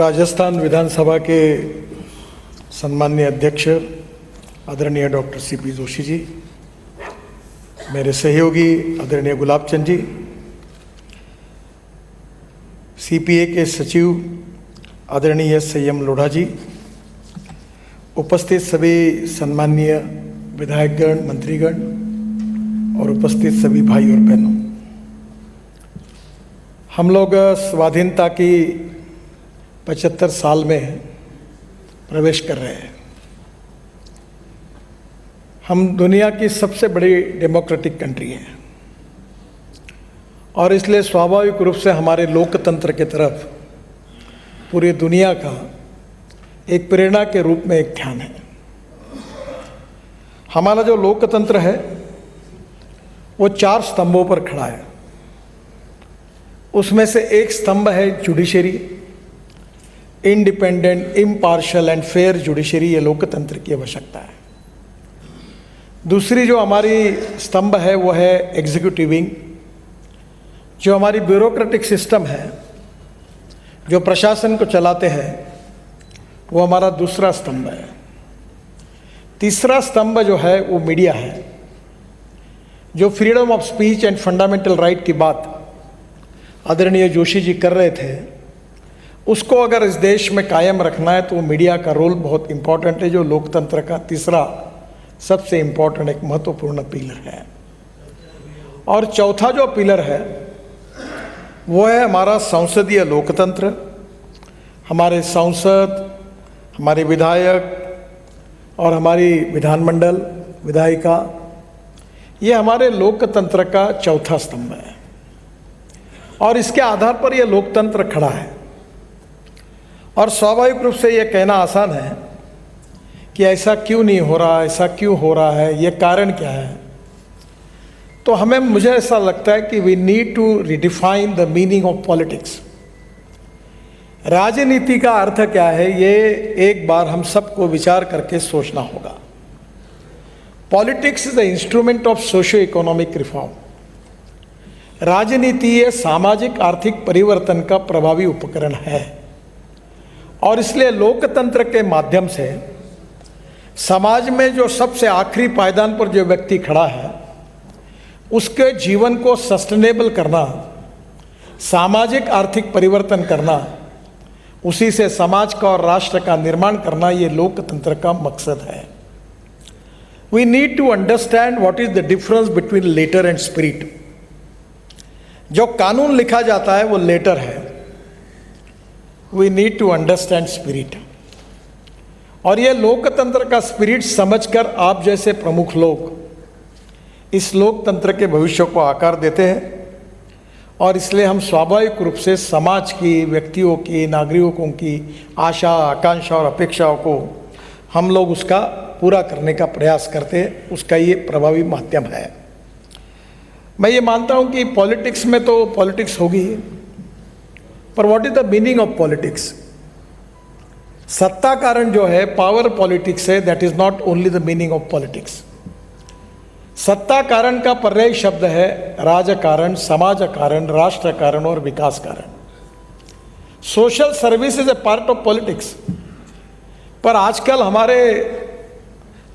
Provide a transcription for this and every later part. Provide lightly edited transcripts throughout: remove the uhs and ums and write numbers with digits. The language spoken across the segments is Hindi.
राजस्थान विधानसभा के सम्माननीय अध्यक्ष आदरणीय डॉक्टर सीपी जोशी जी, मेरे सहयोगी आदरणीय गुलाब चंद जी, सीपीए के सचिव आदरणीय संयम लोढ़ा जी, उपस्थित सभी सम्माननीय विधायकगण, मंत्रीगण और उपस्थित सभी भाई और बहनों, हम लोग स्वाधीनता की 75 साल में प्रवेश कर रहे हैं। हम दुनिया की सबसे बड़ी डेमोक्रेटिक कंट्री हैं और इसलिए स्वाभाविक रूप से हमारे लोकतंत्र की तरफ पूरी दुनिया का एक प्रेरणा के रूप में एक ध्यान है। हमारा जो लोकतंत्र है वो 4 स्तंभों पर खड़ा है। उसमें से एक स्तंभ है judiciary, independent, impartial and fair judiciary, ये लोकतंत्र की आवश्यकता है। दूसरी जो हमारी स्तंभ है वो है एग्जीक्यूटिव विंग, जो हमारी ब्यूरोक्रेटिक सिस्टम है, जो प्रशासन को चलाते हैं, वो हमारा दूसरा स्तंभ है। तीसरा स्तंभ जो है वो मीडिया है, जो freedom of speech and fundamental right की बात आदरणीय जोशी जी कर रहे थे, उसको अगर इस देश में कायम रखना है तो वो मीडिया का रोल बहुत इम्पॉर्टेंट है, जो लोकतंत्र का तीसरा सबसे इम्पॉर्टेंट एक महत्वपूर्ण पिलर है। और चौथा जो पिलर है वो है हमारा संसदीय लोकतंत्र। हमारे सांसद, हमारे विधायक और हमारी विधानमंडल, विधायिका, ये हमारे लोकतंत्र का चौथा स्तंभ है और इसके आधार पर यह लोकतंत्र खड़ा है। और स्वाभाविक रूप से ये कहना आसान है कि ऐसा क्यों नहीं हो रहा, ऐसा क्यों हो रहा है, ये कारण क्या है। तो मुझे ऐसा लगता है कि we need to redefine the meaning of politics. राजनीति का अर्थ क्या है, ये एक बार हम सबको विचार करके सोचना होगा। Politics is the instrument of socio economic reform. राजनीति ये सामाजिक आर्थिक परिवर्तन का प्रभावी उपकरण है और इसलिए लोकतंत्र के माध्यम से समाज में जो सबसे आखिरी पायदान पर जो व्यक्ति खड़ा है, उसके जीवन को सस्टेनेबल करना, सामाजिक आर्थिक परिवर्तन करना, उसी से समाज का और राष्ट्र का निर्माण करना, ये लोकतंत्र का मकसद है। We need to understand what is the difference between letter and spirit. जो कानून लिखा जाता है वो लेटर है, we need to understand spirit. और ये लोकतंत्र का स्पिरिट समझकर आप जैसे प्रमुख लोग इस लोकतंत्र के भविष्य को आकार देते हैं और इसलिए हम स्वाभाविक रूप से समाज की, व्यक्तियों की, नागरिकों की आशा, आकांक्षा और अपेक्षाओं को हम लोग उसका पूरा करने का प्रयास करते हैं। उसका ये प्रभावी माध्यम है। मैं ये मानता हूँ कि पॉलिटिक्स में तो पॉलिटिक्स होगी, पर what is the meaning of politics. सत्ता कारण जो है, पावर पॉलिटिक्स है, that is not only the meaning of politics. सत्ता कारण का पर्याय शब्द है राजकारण, समाज कारण, राष्ट्र कारण और विकास कारण। Social service is a part of politics. पर आजकल हमारे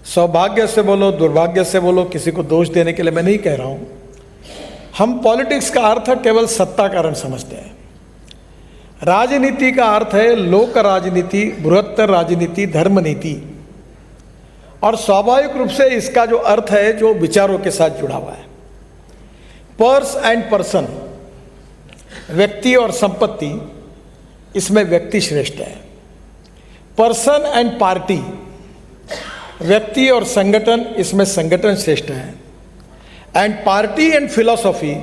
सौभाग्य से बोलो, दुर्भाग्य से बोलो, किसी को दोष देने के लिए मैं नहीं कह रहा हूँ, हम पॉलिटिक्स का अर्थ केवल सत्ता कारण समझते हैं। राजनीति का अर्थ है लोक राजनीति, बृहत्तर राजनीति, धर्म नीति। और स्वाभाविक रूप से इसका जो अर्थ है जो विचारों के साथ जुड़ा हुआ है। पर्स एंड पर्सन, व्यक्ति और संपत्ति, इसमें व्यक्ति श्रेष्ठ है। पर्सन एंड पार्टी, व्यक्ति और संगठन, इसमें संगठन श्रेष्ठ है। एंड पार्टी एंड फिलॉसफी,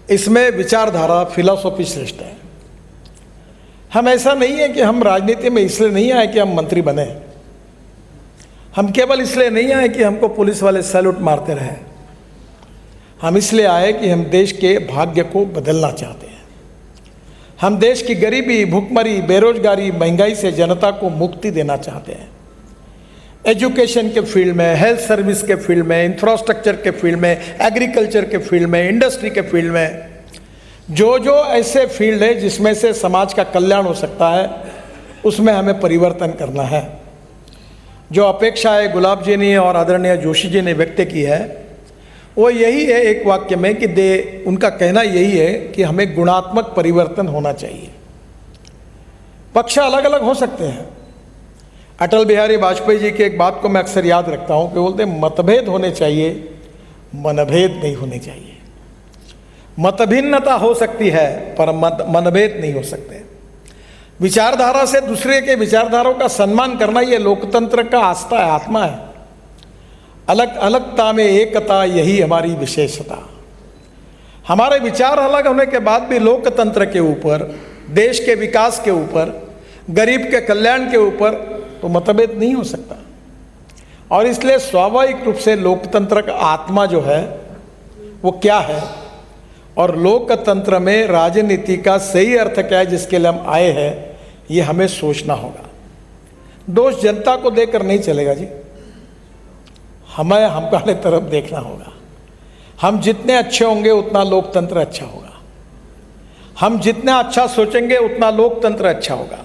इसमें विचारधारा, फिलॉसफी श्रेष्ठ है। हम ऐसा नहीं है कि हम राजनीति में इसलिए नहीं आए कि हम मंत्री बने, हम केवल इसलिए नहीं आए कि हमको पुलिस वाले सैल्यूट मारते रहे। हम इसलिए आए कि हम देश के भाग्य को बदलना चाहते हैं। हम देश की गरीबी, भुखमरी, बेरोजगारी, महंगाई से जनता को मुक्ति देना चाहते हैं। एजुकेशन के फील्ड में, हेल्थ सर्विस के फील्ड में, इंफ्रास्ट्रक्चर के फील्ड में, एग्रीकल्चर के फील्ड में, इंडस्ट्री के फील्ड में, जो जो ऐसे फील्ड है जिसमें से समाज का कल्याण हो सकता है, उसमें हमें परिवर्तन करना है। जो अपेक्षाएं गुलाब जी ने और आदरणीय जोशी जी ने व्यक्त की है, वो यही है एक वाक्य में कि उनका कहना यही है कि हमें गुणात्मक परिवर्तन होना चाहिए। पक्ष अलग अलग हो सकते हैं। अटल बिहारी वाजपेयी जी की एक बात को मैं अक्सर याद रखता हूँ कि बोलते मतभेद होने चाहिए, मनभेद नहीं होने चाहिए। मतभिन्नता हो सकती है पर मनभेद नहीं हो सकते। विचारधारा से दूसरे के विचारधाराओं का सम्मान करना, ये लोकतंत्र का आस्था है, आत्मा है। अलग अलगता में एकता, यही हमारी विशेषता। हमारे विचार अलग होने के बाद भी लोकतंत्र के ऊपर, देश के विकास के ऊपर, गरीब के कल्याण के ऊपर तो मतभेद नहीं हो सकता। और इसलिए स्वाभाविक रूप से लोकतंत्र का आत्मा जो है वो क्या है, और लोकतंत्र में राजनीति का सही अर्थ क्या है जिसके लिए हम आए हैं, ये हमें सोचना होगा। दोष जनता को देकर नहीं चलेगा जी, हमें हमारे तरफ देखना होगा। हम जितने अच्छे होंगे उतना लोकतंत्र अच्छा होगा। हम जितना अच्छा सोचेंगे उतना लोकतंत्र अच्छा होगा।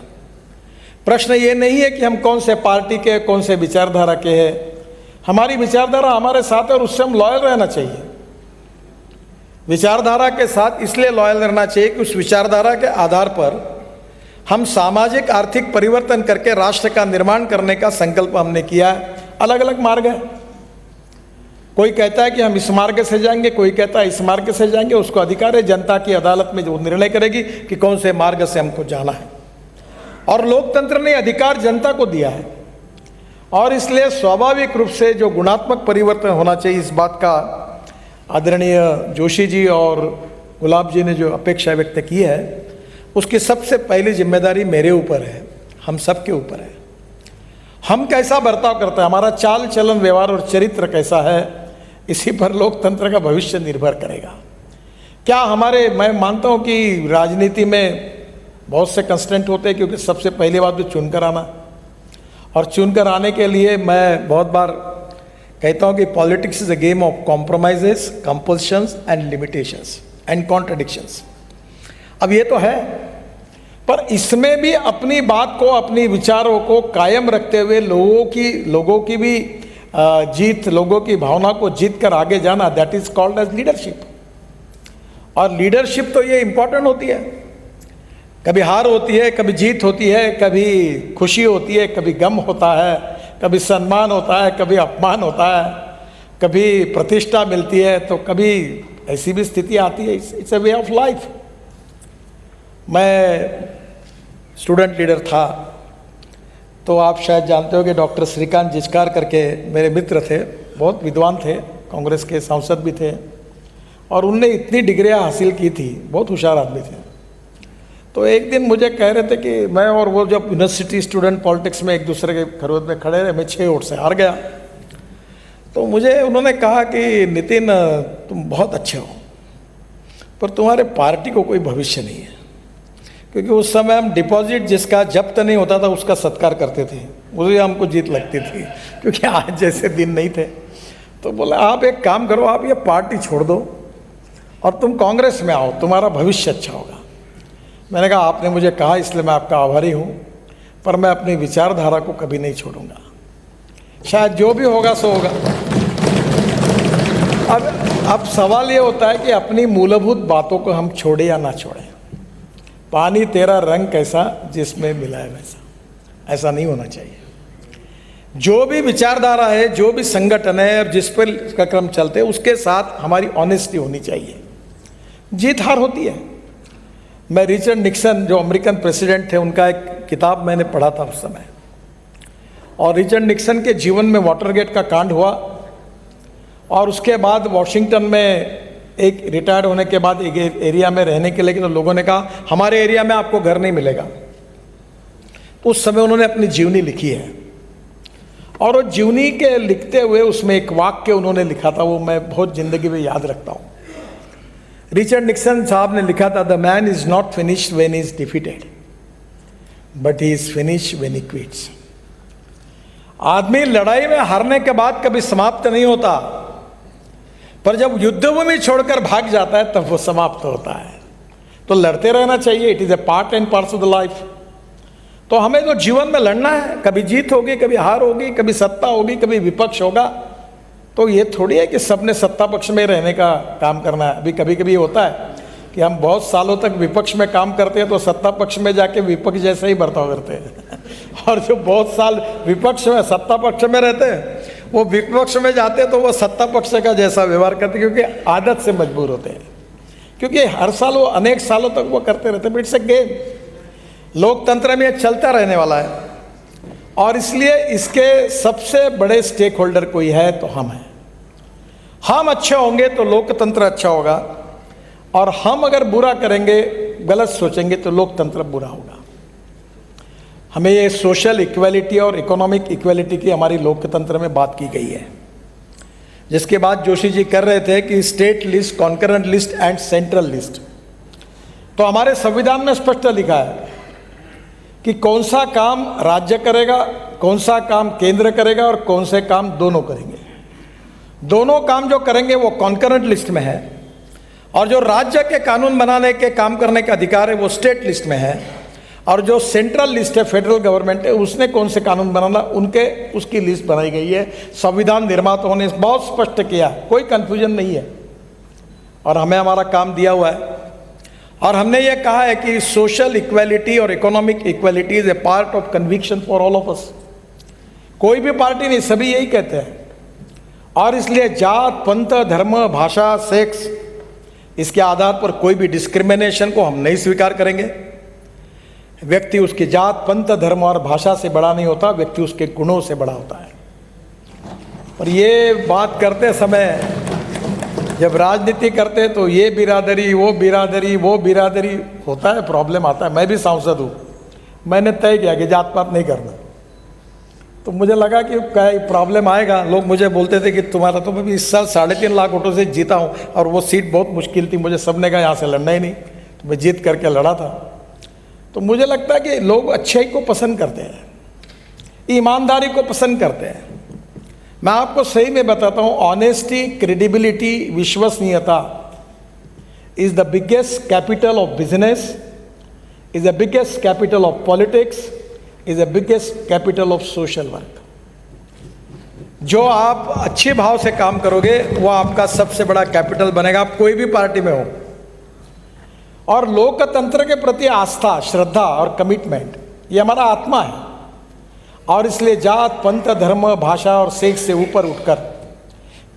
प्रश्न ये नहीं है कि हम कौन से पार्टी के, कौन से विचारधारा के हैं। हमारी विचारधारा हमारे साथ है और उससे हम लॉयल रहना चाहिए। विचारधारा के साथ इसलिए लॉयल रहना चाहिए कि उस विचारधारा के आधार पर हम सामाजिक आर्थिक परिवर्तन करके राष्ट्र का निर्माण करने का संकल्प हमने किया है। अलग अलग मार्ग है। कोई कहता है कि हम इस मार्ग से जाएंगे, कोई कहता है इस मार्ग से जाएंगे। उसको अधिकार है, जनता की अदालत में जो निर्णय करेगी कि कौन से मार्ग से हमको जाना है। और लोकतंत्र ने अधिकार जनता को दिया है, और इसलिए स्वाभाविक रूप से जो गुणात्मक परिवर्तन होना चाहिए, इस बात का आदरणीय जोशी जी और गुलाब जी ने जो अपेक्षा व्यक्त की है, उसकी सबसे पहली जिम्मेदारी मेरे ऊपर है, हम सब के ऊपर है। हम कैसा बर्ताव करते हैं, हमारा चाल चलन व्यवहार और चरित्र कैसा है, इसी पर लोकतंत्र का भविष्य निर्भर करेगा। क्या हमारे, मैं मानता हूँ कि राजनीति में बहुत से कंस्टेंट होते हैं, क्योंकि सबसे पहली बात तो चुनकर आना, और चुनकर आने के लिए मैं बहुत बार कहता हूँ कि politics is a game of compromises, compulsions and limitations and contradictions. अब ये तो है, पर इसमें भी अपनी बात को, अपनी विचारों को कायम रखते हुए लोगों की भी जीत, लोगों की भावना को जीत कर आगे जाना, that is called as leadership. और लीडरशिप तो ये इंपॉर्टेंट होती है। कभी हार होती है, कभी जीत होती है, कभी खुशी होती है, कभी गम होता है, कभी सम्मान होता है, कभी अपमान होता है, कभी प्रतिष्ठा मिलती है, तो कभी ऐसी भी स्थिति आती है। It's a way of life. मैं स्टूडेंट लीडर था, तो आप शायद जानते हो कि डॉक्टर श्रीकांत जिचकार करके मेरे मित्र थे, बहुत विद्वान थे, कांग्रेस के सांसद भी थे, और उनने इतनी डिग्रियां हासिल की थी, बहुत होशियार आदमी थे। तो एक दिन मुझे कह रहे थे कि मैं और वो जब यूनिवर्सिटी स्टूडेंट पॉलिटिक्स में एक दूसरे के खरोद में खड़े रहे, मैं 6 वोट से हार गया। तो मुझे उन्होंने कहा कि नितिन, तुम बहुत अच्छे हो, पर तुम्हारे पार्टी को कोई भविष्य नहीं है। क्योंकि उस समय हम डिपॉजिट जिसका जब्त नहीं होता था उसका सत्कार करते थे, मुझे हमको जीत लगती थी, क्योंकि आज जैसे दिन नहीं थे। तो बोला, आप एक काम करो, आप ये पार्टी छोड़ दो और तुम कांग्रेस में आओ, तुम्हारा भविष्य अच्छा होगा। मैंने कहा, आपने मुझे कहा इसलिए मैं आपका आभारी हूँ, पर मैं अपनी विचारधारा को कभी नहीं छोड़ूंगा। शायद जो भी होगा सो होगा। अब सवाल ये होता है कि अपनी मूलभूत बातों को हम छोड़े या ना छोड़ें। पानी तेरा रंग कैसा जिसमें मिला है वैसा, ऐसा नहीं होना चाहिए। जो भी विचारधारा है, जो भी संगठन है और जिस पर का क्रम चलते हैं, उसके साथ हमारी ऑनेस्टी होनी चाहिए। जीत हार होती है। मैं रिचर्ड निक्सन, जो अमेरिकन प्रेसिडेंट थे, उनका एक किताब मैंने पढ़ा था उस समय, और रिचर्ड निक्सन के जीवन में वाटरगेट का कांड हुआ, और उसके बाद वॉशिंगटन में एक रिटायर्ड होने के बाद एक एरिया में रहने के लिए, तो लोगों ने कहा हमारे एरिया में आपको घर नहीं मिलेगा। उस समय उन्होंने अपनी जीवनी लिखी है, और वो जीवनी के लिखते हुए उसमें एक वाक्य उन्होंने लिखा था, वो मैं बहुत जिंदगी में याद रखता हूँ। रिचर्ड निक्सन साहब ने लिखा था, the man is not finished when he is defeated, but he is finished when he quits. आदमी लड़ाई में हारने के बाद कभी समाप्त नहीं होता, पर जब युद्धभूमि छोड़कर भाग जाता है तब वो समाप्त होता है। तो लड़ते रहना चाहिए, it is a part and parcel of the life. तो हमें तो जीवन में लड़ना है, कभी जीत होगी, कभी हार होगी, कभी सत्ता होगी, कभी विपक्ष होगा। तो ये थोड़ी है कि सबने सत्ता पक्ष में रहने का काम करना है। अभी कभी कभी होता है कि हम बहुत सालों तक विपक्ष में काम करते हैं तो सत्ता पक्ष में जाके विपक्ष जैसा ही बर्ताव करते हैं और जो बहुत साल विपक्ष में सत्ता पक्ष में रहते हैं वो विपक्ष में जाते हैं तो वो सत्ता पक्ष का जैसा व्यवहार करते हैं, क्योंकि आदत से मजबूर होते हैं, क्योंकि हर साल वो अनेक सालों तक वो करते रहते हैं। इट्स ए गेम, लोकतंत्र में चलता रहने वाला है और इसलिए इसके सबसे बड़े स्टेक होल्डर कोई है तो हम हैं। हम अच्छे होंगे तो लोकतंत्र अच्छा होगा और हम अगर बुरा करेंगे, गलत सोचेंगे तो लोकतंत्र बुरा होगा। हमें ये सोशल इक्वालिटी और इकोनॉमिक इक्वालिटी की हमारी लोकतंत्र में बात की गई है, जिसके बाद जोशी जी कर रहे थे कि state list, concurrent list and central list. तो हमारे संविधान में स्पष्ट लिखा है कि कौन सा काम राज्य करेगा, कौन सा काम केंद्र करेगा और कौन से काम दोनों करेंगे। दोनों काम जो करेंगे वो कॉन्करेंट लिस्ट में है और जो राज्य के कानून बनाने के काम करने का अधिकार है वो स्टेट लिस्ट में है, और जो सेंट्रल लिस्ट है, फेडरल गवर्नमेंट है, उसने कौन से कानून बनाना उसकी लिस्ट बनाई गई है। संविधान निर्माताओं ने बहुत स्पष्ट किया, कोई कंफ्यूजन नहीं है और हमें हमारा काम दिया हुआ है। और हमने ये कहा है कि सोशल इक्वालिटी और economic equality is a part of conviction for all of us. कोई भी पार्टी नहीं, सभी यही कहते हैं। और इसलिए जात, पंथ, धर्म, भाषा, सेक्स, इसके आधार पर कोई भी डिस्क्रिमिनेशन को हम नहीं स्वीकार करेंगे। व्यक्ति उसकी जात, पंथ, धर्म और भाषा से बड़ा नहीं होता, व्यक्ति उसके गुणों से बड़ा होता है। और ये बात करते समय जब राजनीति करते तो ये बिरादरी, वो बिरादरी, वो बिरादरी होता है, प्रॉब्लम आता है। मैं भी सांसद हूँ, मैंने तय किया कि जात पात नहीं करना, तो मुझे लगा कि क्या प्रॉब्लम आएगा। लोग मुझे बोलते थे कि तुम्हारा तो मैं भी इस साल 3.5 लाख वोटों से जीता हूँ और वो सीट बहुत मुश्किल थी, मुझे सबने कहा यहाँ से लड़ना ही नहीं, तो मैं जीत करके लड़ा था। तो मुझे लगता है कि लोग अच्छाई को पसंद करते हैं, ईमानदारी को पसंद करते हैं। मैं आपको सही में बताता हूँ, ऑनेस्टी, क्रेडिबिलिटी, विश्वसनीयता is the biggest capital of business, is the biggest capital of politics, is the biggest capital of social work. जो आप अच्छे भाव से काम करोगे वो आपका सबसे बड़ा कैपिटल बनेगा, आप कोई भी पार्टी में हो। और लोकतंत्र के प्रति आस्था, श्रद्धा और कमिटमेंट ये हमारा आत्मा है। और इसलिए जात, पंथ, धर्म, भाषा और सेक्स से ऊपर उठकर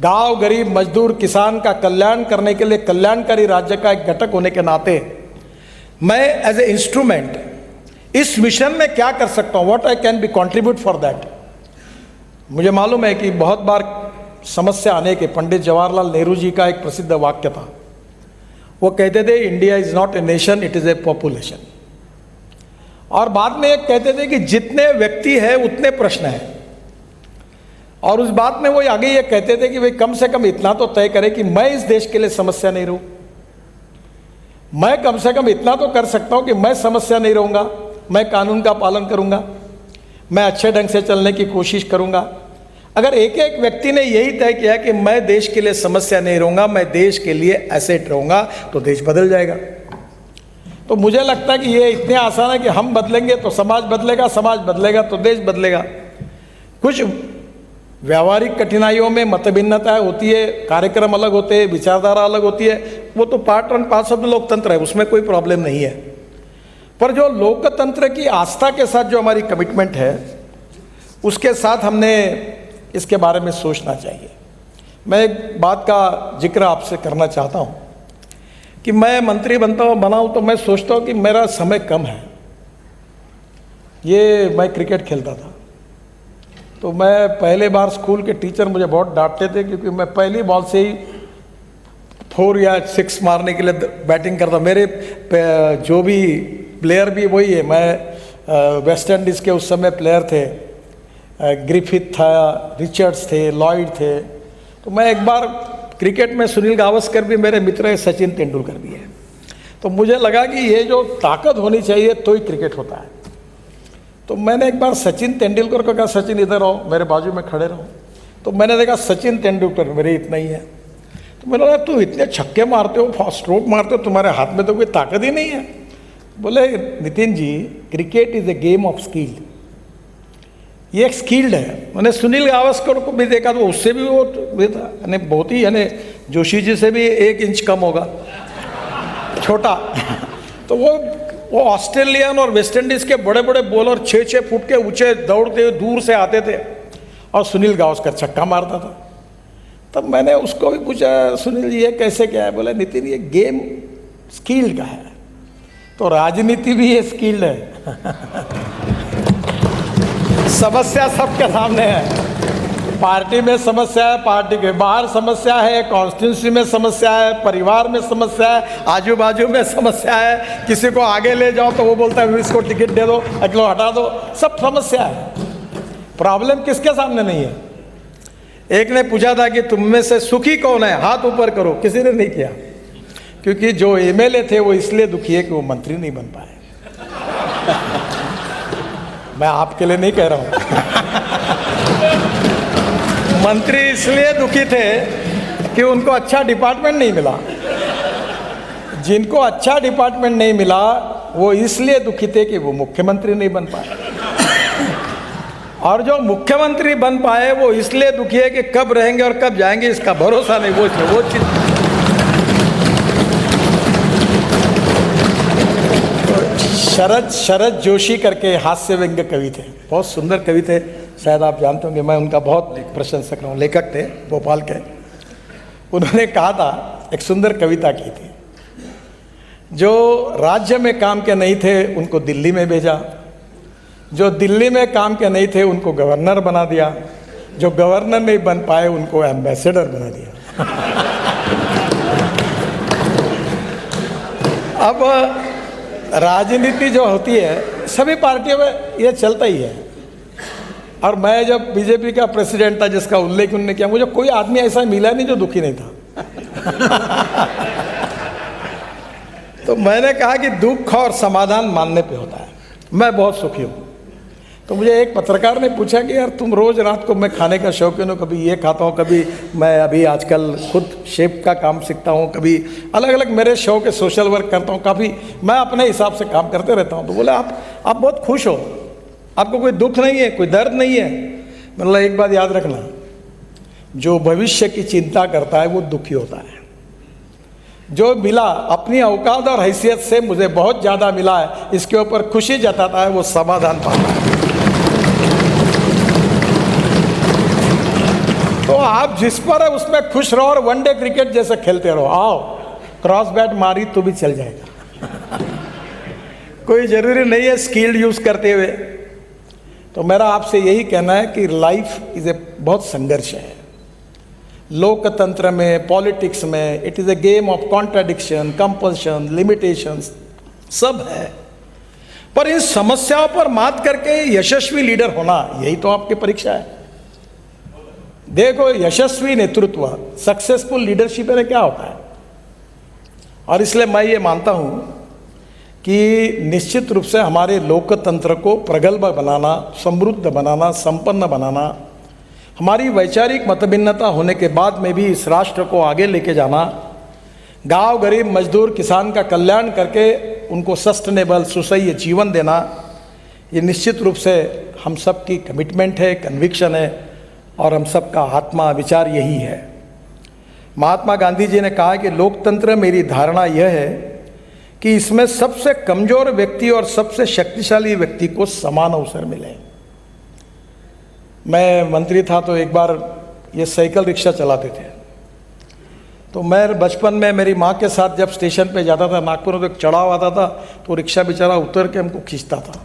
गांव, गरीब, मजदूर, किसान का कल्याण करने के लिए कल्याणकारी राज्य का एक घटक होने के नाते मैं एज ए इंस्ट्रूमेंट इस मिशन में क्या कर सकता हूँ, what I can be contribute for that. मुझे मालूम है कि बहुत बार समस्या आने के, पंडित जवाहरलाल नेहरू जी का एक प्रसिद्ध वाक्य था, वो कहते थे India is not a nation, it is a population. और बाद में एक कहते थे कि जितने व्यक्ति है उतने प्रश्न हैं। और उस बात में वो आगे ये कहते थे कि भाई कम से कम इतना तो तय करे कि मैं इस देश के लिए समस्या नहीं रहूं। मैं कम से कम इतना तो कर सकता हूं कि मैं समस्या नहीं रहूंगा, मैं कानून का पालन करूंगा, मैं अच्छे ढंग से चलने की कोशिश करूंगा। अगर एक एक व्यक्ति ने यही तय किया कि मैं देश के लिए समस्या नहीं रहूंगा, मैं देश के लिए एसेट रहूंगा, तो देश बदल जाएगा। तो मुझे लगता है कि ये इतने आसान है कि हम बदलेंगे तो समाज बदलेगा, समाज बदलेगा तो देश बदलेगा। कुछ व्यावहारिक कठिनाइयों में मतभिन्नताएं होती है, कार्यक्रम अलग होते हैं, विचारधारा अलग होती है, वो तो पार्ट एंड पार्सल ऑफ लोकतंत्र है, उसमें कोई प्रॉब्लम नहीं है। पर जो लोकतंत्र की आस्था के साथ जो हमारी कमिटमेंट है, उसके साथ हमने इसके बारे में सोचना चाहिए। मैं एक बात का जिक्र आपसे करना चाहता हूँ कि मैं मंत्री बनाऊँ तो मैं सोचता हूँ कि मेरा समय कम है। ये मैं क्रिकेट खेलता था तो मैं पहले बार स्कूल के टीचर मुझे बहुत डांटते थे, क्योंकि मैं पहली बॉल से ही 4 या 6 मारने के लिए बैटिंग करता। मेरे जो भी प्लेयर भी वही है, मैं वेस्ट इंडीज़ के उस समय प्लेयर थे, ग्रिफिथ था, रिचर्ड्स थे, लॉयड थे। तो मैं एक बार क्रिकेट में सुनील गावस्कर भी मेरे मित्र है, सचिन तेंदुलकर भी है। तो मुझे लगा कि ये जो ताकत होनी चाहिए तो ही क्रिकेट होता है। तो मैंने एक बार सचिन तेंदुलकर को कहा, सचिन इधर आओ, मेरे बाजू में खड़े रहो। तो मैंने देखा सचिन तेंदुलकर मेरे इतना ही है। तो मैंने बोला तू इतने छक्के मारते हो, स्ट्रोक मारते हो, तुम्हारे हाथ में तो कोई ताकत ही नहीं है। बोले Nitin ji, cricket is a game of skill, ये एक स्किल्ड है। मैंने सुनील गावस्कर को भी देखा तो उससे भी वो था, यानी बहुत ही, यानी जोशी जी से भी 1 इंच कम होगा, छोटा। तो वो ऑस्ट्रेलियन और वेस्ट इंडीज़ के बड़े बड़े बॉलर 6-6 फुट के ऊंचे दौड़ते दूर से आते थे और सुनील गावस्कर छक्का मारता था। तब मैंने उसको भी पूछा, सुनील जी ये कैसे क्या है? बोला नितिन ये गेम स्किल्ड का है, तो राजनीति भी ये स्किल्ड है। समस्या सबके सामने है, पार्टी में समस्या है, पार्टी के बाहर समस्या है, कॉन्स्टिट्यूंसी में समस्या है, परिवार में समस्या है, आजू बाजू में समस्या है। किसी को आगे ले जाओ तो वो बोलता है इसको टिकट दे दो, अगलो हटा दो, सब समस्या है। प्रॉब्लम किसके सामने नहीं है? एक ने पूछा था कि तुम में से सुखी कौन है, हाथ ऊपर करो, किसी ने नहीं किया, क्योंकि जो एमएलए थे वो इसलिए दुखी है कि वो मंत्री नहीं बन पाए। मैं आपके लिए नहीं कह रहा हूं। मंत्री इसलिए दुखी थे कि उनको अच्छा डिपार्टमेंट नहीं मिला। जिनको अच्छा डिपार्टमेंट नहीं मिला वो इसलिए दुखी थे कि वो मुख्यमंत्री नहीं बन पाए, और जो मुख्यमंत्री बन पाए वो इसलिए दुखी है कि कब रहेंगे और कब जाएंगे इसका भरोसा नहीं। वो चीज शरद जोशी करके हास्य व्यंग्य कवि थे, बहुत सुंदर कवि थे, शायद आप जानते होंगे, मैं उनका बहुत प्रशंसक रहा हूँ, लेखक थे भोपाल के। उन्होंने कहा था, एक सुंदर कविता की थी, जो राज्य में काम के नहीं थे उनको दिल्ली में भेजा, जो दिल्ली में काम के नहीं थे उनको गवर्नर बना दिया, जो गवर्नर नहीं बन पाए उनको एम्बेसडर बना दिया। अब राजनीति जो होती है सभी पार्टियों में ये चलता ही है। और मैं जब बीजेपी का प्रेसिडेंट था, जिसका उल्लेख उन्होंने किया, मुझे कोई आदमी ऐसा मिला नहीं जो दुखी नहीं था। तो मैंने कहा कि दुख और समाधान मानने पे होता है। मैं बहुत सुखी हूँ। तो मुझे एक पत्रकार ने पूछा कि यार तुम रोज़ रात को, मैं खाने का शौकीन हूँ, कभी ये खाता हूँ, कभी मैं अभी आजकल खुद शेफ का काम सीखता हूँ, कभी अलग अलग मेरे शौक है, सोशल वर्क करता हूँ, काफ़ी मैं अपने हिसाब से काम करते रहता हूँ। तो बोले आप बहुत खुश हो, आपको कोई दुख नहीं है, कोई दर्द नहीं है। मतलब एक बात याद रखना, जो भविष्य की चिंता करता है वो दुखी होता है। जो मिला अपनी औकात और हैसियत से मुझे बहुत ज़्यादा मिला है, इसके ऊपर खुशी जताता है, वो समाधान पाता है। तो आप जिस पर है उसमें खुश रहो और वनडे क्रिकेट जैसे खेलते रहो। आओ क्रॉस बैट मारी तो भी चल जाएगा। कोई ज़रूरी नहीं है स्किल्ड यूज़ करते हुए। तो मेरा आपसे यही कहना है कि लाइफ इज़ ए बहुत संघर्ष है। लोकतंत्र में, पॉलिटिक्स में, it is a game of contradiction, compulsion, limitations सब है। पर इन समस्याओं पर मात करके यशस्वी लीडर होना, यही तो आपकी परीक्षा है। देखो, यशस्वी नेतृत्व, सक्सेसफुल लीडरशिप में क्या होता है। और इसलिए मैं ये मानता हूँ कि निश्चित रूप से हमारे लोकतंत्र को प्रगल्भ बनाना, समृद्ध बनाना, संपन्न बनाना, हमारी वैचारिक मतभिन्नता होने के बाद में भी इस राष्ट्र को आगे लेके जाना, गांव गरीब मजदूर किसान का कल्याण करके उनको सस्टेनेबल सुसह्य जीवन देना, ये निश्चित रूप से हम सब की कमिटमेंट है, कन्विक्शन है, और हम सब का आत्मा विचार यही है। महात्मा गांधी जी ने कहा कि लोकतंत्र, मेरी धारणा यह है कि इसमें सबसे कमज़ोर व्यक्ति और सबसे शक्तिशाली व्यक्ति को समान अवसर मिले। मैं मंत्री था तो एक बार ये साइकिल रिक्शा चलाते थे, तो मैं बचपन में मेरी माँ के साथ जब स्टेशन पे जाता था, नागपुर में तो एक चढ़ाव आता था, तो रिक्शा बेचारा उतर के हमको खींचता था।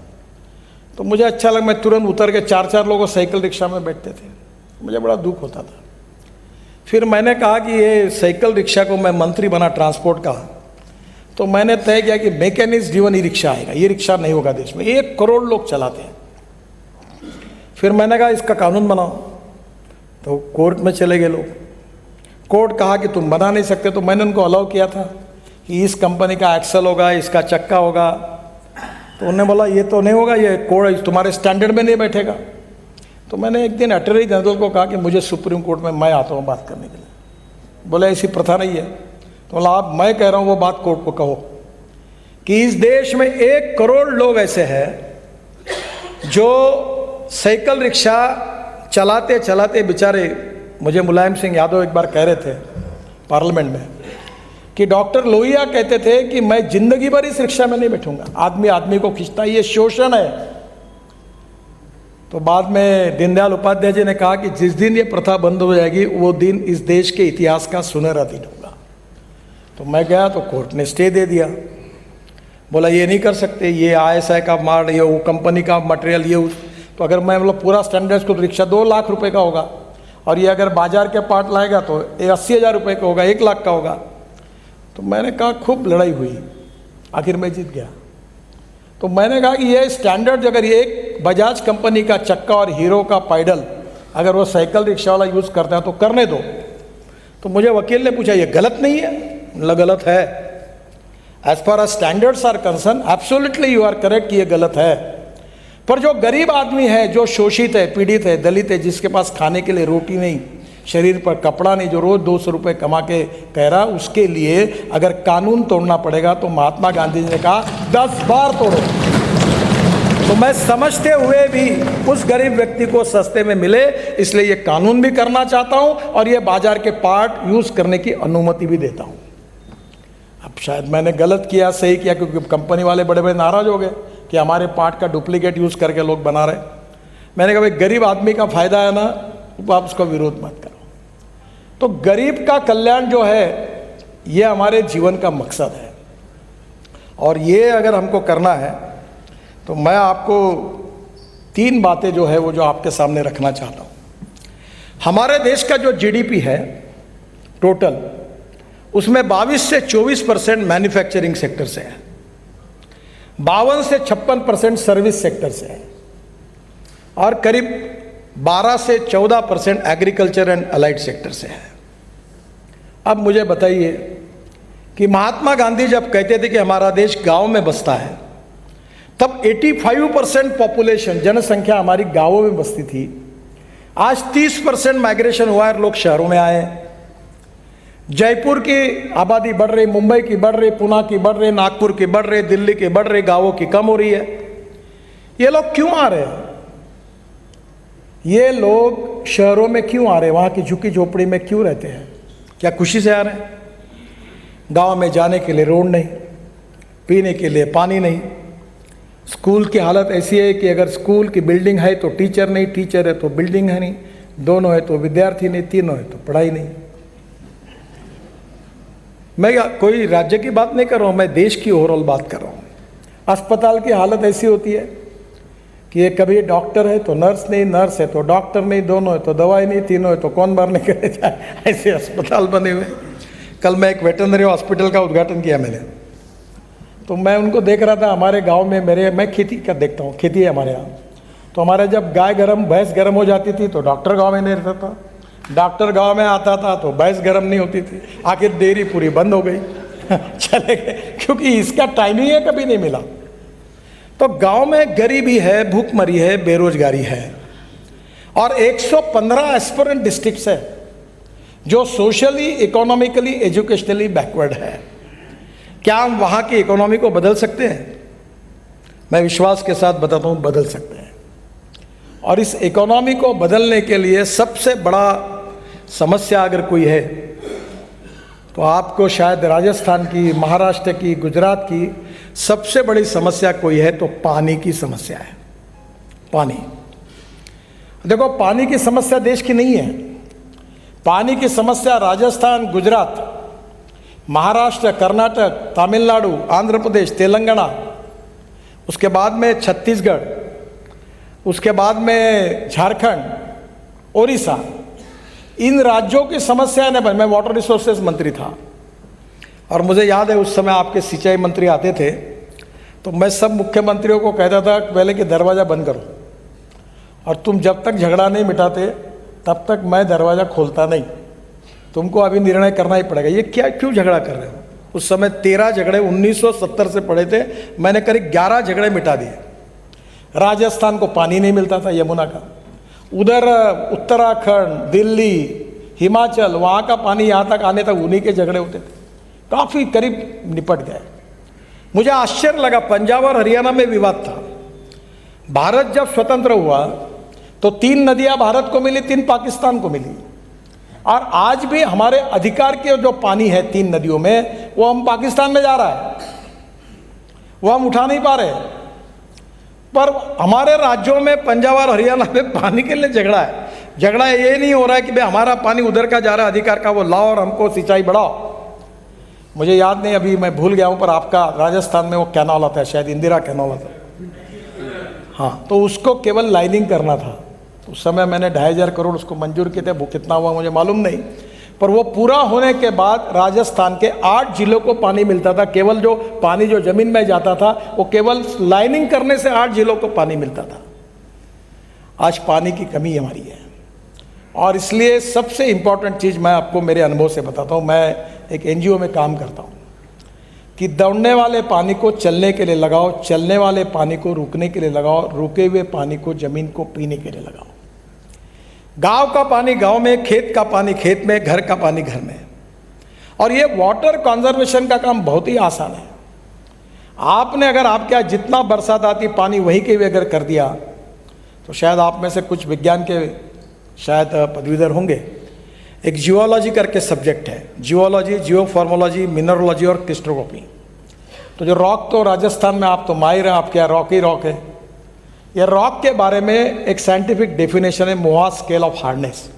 तो मुझे अच्छा लगा, मैं तुरंत उतर के 4-4 लोग साइकिल रिक्शा में बैठते थे, मुझे बड़ा दुख होता था। फिर मैंने कहा कि ये साइकिल रिक्शा को मैं मंत्री बना ट्रांसपोर्ट का, तो मैंने तय किया कि मैकेनिक्स ड्रिवन ई रिक्शा आएगा। ये रिक्शा नहीं होगा देश में, 1 करोड़ लोग चलाते हैं। फिर मैंने कहा इसका कानून बनाओ, तो कोर्ट में चले गए लोग। कोर्ट कहा कि तुम बना नहीं सकते, तो मैंने उनको अलाउ किया था कि इस कंपनी का एक्सल होगा, इसका चक्का होगा। तो उन्होंने बोला ये तो नहीं होगा, ये कोड तुम्हारे स्टैंडर्ड में नहीं बैठेगा। तो मैंने एक दिन अटॉर्नी जनरल को कहा कि मुझे सुप्रीम कोर्ट में मैं आता हूँ बात करने के लिए। बोले ऐसी प्रथा नहीं है। तो बोला आप, मैं कह रहा हूँ वो बात कोर्ट को कहो कि इस देश में 1 करोड़ लोग ऐसे हैं जो साइकिल रिक्शा चलाते चलाते बेचारे, मुझे मुलायम सिंह यादव एक बार कह रहे थे पार्लियामेंट में कि डॉक्टर लोहिया कहते थे कि मैं जिंदगी भर इस रिक्शा में नहीं बैठूंगा, आदमी आदमी को खींचता है, ये शोषण है। तो बाद में दीनदयाल उपाध्याय जी ने कहा कि जिस दिन ये प्रथा बंद हो जाएगी वो दिन इस देश के इतिहास का सुनहरा दिन होगा। तो मैं गया तो कोर्ट ने स्टे दे दिया, बोला ये नहीं कर सकते, ये ISI का माल, ये वो कंपनी का मटेरियल, ये उस। तो अगर मैं मतलब पूरा स्टैंडर्ड्स को, तो रिक्शा 2 लाख रुपए का होगा, और ये अगर बाजार के पार्ट लाएगा तो ये 80,000 रुपये का होगा, 1 लाख का होगा। तो मैंने कहा, खूब लड़ाई हुई, आखिर मैं जीत गया। तो मैंने कहा कि ये स्टैंडर्ड, अगर ये एक बजाज कंपनी का चक्का और हीरो का पैडल अगर वो साइकिल रिक्शा वाला यूज़ करता है तो करने दो। तो मुझे वकील ने पूछा ये गलत नहीं है? गलत है। As far as standards are concern, absolutely you are correct कि ये गलत है। पर जो गरीब आदमी है, जो शोषित है, पीड़ित है, दलित है, जिसके पास खाने के लिए रोटी नहीं, शरीर पर कपड़ा नहीं, जो रोज 200 रुपये कमा के कह रहा, उसके लिए अगर कानून तोड़ना पड़ेगा तो महात्मा गांधी जी ने कहा 10 बार तोड़ो। तो मैं समझते हुए भी उस गरीब व्यक्ति को सस्ते में मिले, इसलिए ये कानून भी करना चाहता हूं और ये बाजार के पार्ट यूज करने की अनुमति भी देता हूं। अब शायद मैंने गलत किया, सही किया, क्योंकि कंपनी वाले बड़े बड़े नाराज हो गए कि हमारे पार्ट का डुप्लीकेट यूज करके लोग बना रहे। मैंने कहा भाई गरीब आदमी का फायदा है ना, तो आप उसका विरोध मत करो। तो गरीब का कल्याण जो है ये हमारे जीवन का मकसद है, और ये अगर हमको करना है तो मैं आपको 3 बातें जो है वो जो आपके सामने रखना चाहता हूँ। हमारे देश का जो GDP है टोटल, उसमें 22 से 24% मैन्युफैक्चरिंग सेक्टर से है, 52 से 56% सर्विस सेक्टर से है, और करीब 12 से 14% एग्रीकल्चर एंड अलाइड सेक्टर से है। अब मुझे बताइए कि महात्मा गांधी जब कहते थे कि हमारा देश गांव में बसता है, तब 85% पॉपुलेशन, जनसंख्या हमारी गांवों में बसती थी। आज 30% माइग्रेशन हुआ है, लोग शहरों में आए। जयपुर की आबादी बढ़ रही, मुंबई की बढ़ रही, पुणे की बढ़ रही, नागपुर की बढ़ रही, दिल्ली की बढ़ रही, गांवों की कम हो रही है। ये लोग क्यों आ रहे हैं? ये लोग शहरों में क्यों आ रहे हैं? वहाँ की झुकी झोपड़ी में क्यों रहते हैं? क्या खुशी से आ रहे हैं? गांव में जाने के लिए रोड नहीं, पीने के लिए पानी नहीं, स्कूल की हालत ऐसी है कि अगर स्कूल की बिल्डिंग है तो टीचर नहीं, टीचर है तो बिल्डिंग है नहीं, दोनों है तो विद्यार्थी नहीं, तीनों है तो पढ़ाई नहीं। मैं कोई राज्य की बात नहीं कर रहा हूँ, मैं देश की ओवरऑल बात कर रहा हूँ। अस्पताल की हालत ऐसी होती है कि ये कभी डॉक्टर है तो नर्स नहीं, नर्स है तो डॉक्टर नहीं, दोनों है तो दवाई नहीं, तीनों है तो कौन मरने के जाए, ऐसे अस्पताल बने हुए। कल मैं एक वेटरनरी हॉस्पिटल का उद्घाटन किया मैंने, तो मैं उनको देख रहा था। हमारे गांव में मैं खेती का देखता हूँ, खेती है हमारे यहाँ। तो हमारे जब भैंस गर्म हो जाती थी तो डॉक्टर गाँव में नहीं रहता था, डॉक्टर गाँव में आता था तो भैंस गर्म नहीं होती थी। आखिर डेयरी पूरी बंद हो गई चले गए, क्योंकि इसका टाइमिंग है कभी नहीं मिला। तो गांव में गरीबी है, भूखमरी है, बेरोजगारी है, और 115 एस्पिरेंट डिस्ट्रिक्ट्स है जो सोशली, इकोनॉमिकली, एजुकेशनली बैकवर्ड है। क्या हम वहाँ की इकोनॉमी को बदल सकते हैं? मैं विश्वास के साथ बताता हूँ, बदल सकते हैं। और इस इकोनॉमी को बदलने के लिए सबसे बड़ा समस्या अगर कोई है तो आपको शायद राजस्थान की, महाराष्ट्र की, गुजरात की सबसे बड़ी समस्या कोई है तो पानी की समस्या है। पानी, देखो पानी की समस्या देश की नहीं है। पानी की समस्या राजस्थान, गुजरात, महाराष्ट्र, कर्नाटक, तमिलनाडु, आंध्र प्रदेश, तेलंगाना, उसके बाद में छत्तीसगढ़, उसके बाद में झारखंड, ओडिशा, इन राज्यों की समस्या है। मैं वाटर रिसोर्सेज मंत्री था और मुझे याद है उस समय आपके सिंचाई मंत्री आते थे, तो मैं सब मुख्यमंत्रियों को कहता था पहले कि दरवाज़ा बंद करो, और तुम जब तक झगड़ा नहीं मिटाते तब तक मैं दरवाज़ा खोलता नहीं। तुमको अभी निर्णय करना ही पड़ेगा। ये क्या, क्यों झगड़ा कर रहे हो? उस समय 13 झगड़े 1970 से पड़े थे, मैंने करीब 11 झगड़े मिटा दिए। राजस्थान को पानी नहीं मिलता था यमुना का, उधर उत्तराखंड, दिल्ली, हिमाचल, वहाँ का पानी यहाँ तक आने तक उन्हीं के झगड़े होते थे, काफ़ी करीब निपट गए। मुझे आश्चर्य लगा, पंजाब और हरियाणा में विवाद था। भारत जब स्वतंत्र हुआ तो 3 नदियाँ भारत को मिली, 3 पाकिस्तान को मिली, और आज भी हमारे अधिकार के जो पानी है 3 नदियों में, वो हम पाकिस्तान में जा रहा है, वो हम उठा नहीं पा रहे। पर हमारे राज्यों में, पंजाब और हरियाणा में पानी के लिए झगड़ा है। झगड़ा ये नहीं हो रहा है कि भाई हमारा पानी उधर का जा रहा है, अधिकार का वो लाओ और हमको सिंचाई बढ़ाओ। मुझे याद नहीं, अभी मैं भूल गया हूँ, पर आपका राजस्थान में वो कैनाल आता है, शायद इंदिरा कैनाल आता है, हाँ, तो उसको केवल लाइनिंग करना था। उस समय मैंने 2,500 करोड़ उसको मंजूर किए थे, वो कितना हुआ मुझे मालूम नहीं, पर वो पूरा होने के बाद राजस्थान के 8 जिलों को पानी मिलता था। केवल जो पानी जो जमीन में जाता था वो केवल लाइनिंग करने से 8 जिलों को पानी मिलता था। आज पानी की कमी हमारी है, और इसलिए सबसे इम्पॉर्टेंट चीज़ मैं आपको मेरे अनुभव से बताता हूँ। मैं एक NGO में काम करता हूँ कि दौड़ने वाले पानी को चलने के लिए लगाओ, चलने वाले पानी को रुकने के लिए लगाओ, रुके हुए पानी को ज़मीन को पीने के लिए लगाओ। गांव का पानी गांव में, खेत का पानी खेत में, घर का पानी घर में। और ये वाटर कंजर्वेशन का काम बहुत ही आसान है। आपने अगर आपके यहाँ जितना बरसात आती पानी वहीं के भी अगर कर दिया, तो शायद आप में से कुछ विज्ञान के शायद पदवीधर होंगे। एक जियोलॉजी करके सब्जेक्ट है, जियोलॉजी, जियोफॉर्मोलॉजी, मिनरोलॉजी और क्रिस्टोग्राफी। तो जो रॉक, तो राजस्थान में आप तो माहिर हैं, आपके यहाँ रॉक ही रॉक है। यह रॉक के बारे में एक साइंटिफिक डेफिनेशन है, Mohs scale of hardness.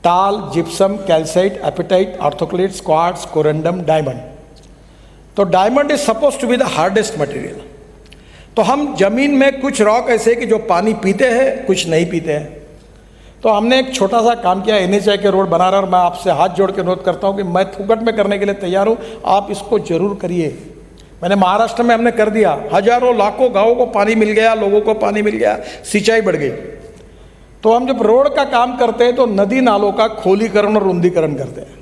Talc, gypsum, calcite, apatite, orthoclase, quartz, corundum, diamond. तो diamond is suppose to be the hardest material. तो हम जमीन में कुछ रॉक ऐसे कि जो पानी पीते हैं, कुछ नहीं पीते हैं। तो हमने एक छोटा सा काम किया, NHAI के रोड बना रहा, और मैं आपसे हाथ जोड़ के अनुरोध करता हूँ कि मैं फुकट में करने के लिए तैयार हूँ, आप इसको जरूर करिए। मैंने महाराष्ट्र में हमने कर दिया, हजारों लाखों गाँवों को पानी मिल गया, लोगों को पानी मिल गया, सिंचाई बढ़ गई। तो हम जब रोड का काम करते हैं तो नदी नालों का खोलीकरण और रुंदीकरण करते हैं,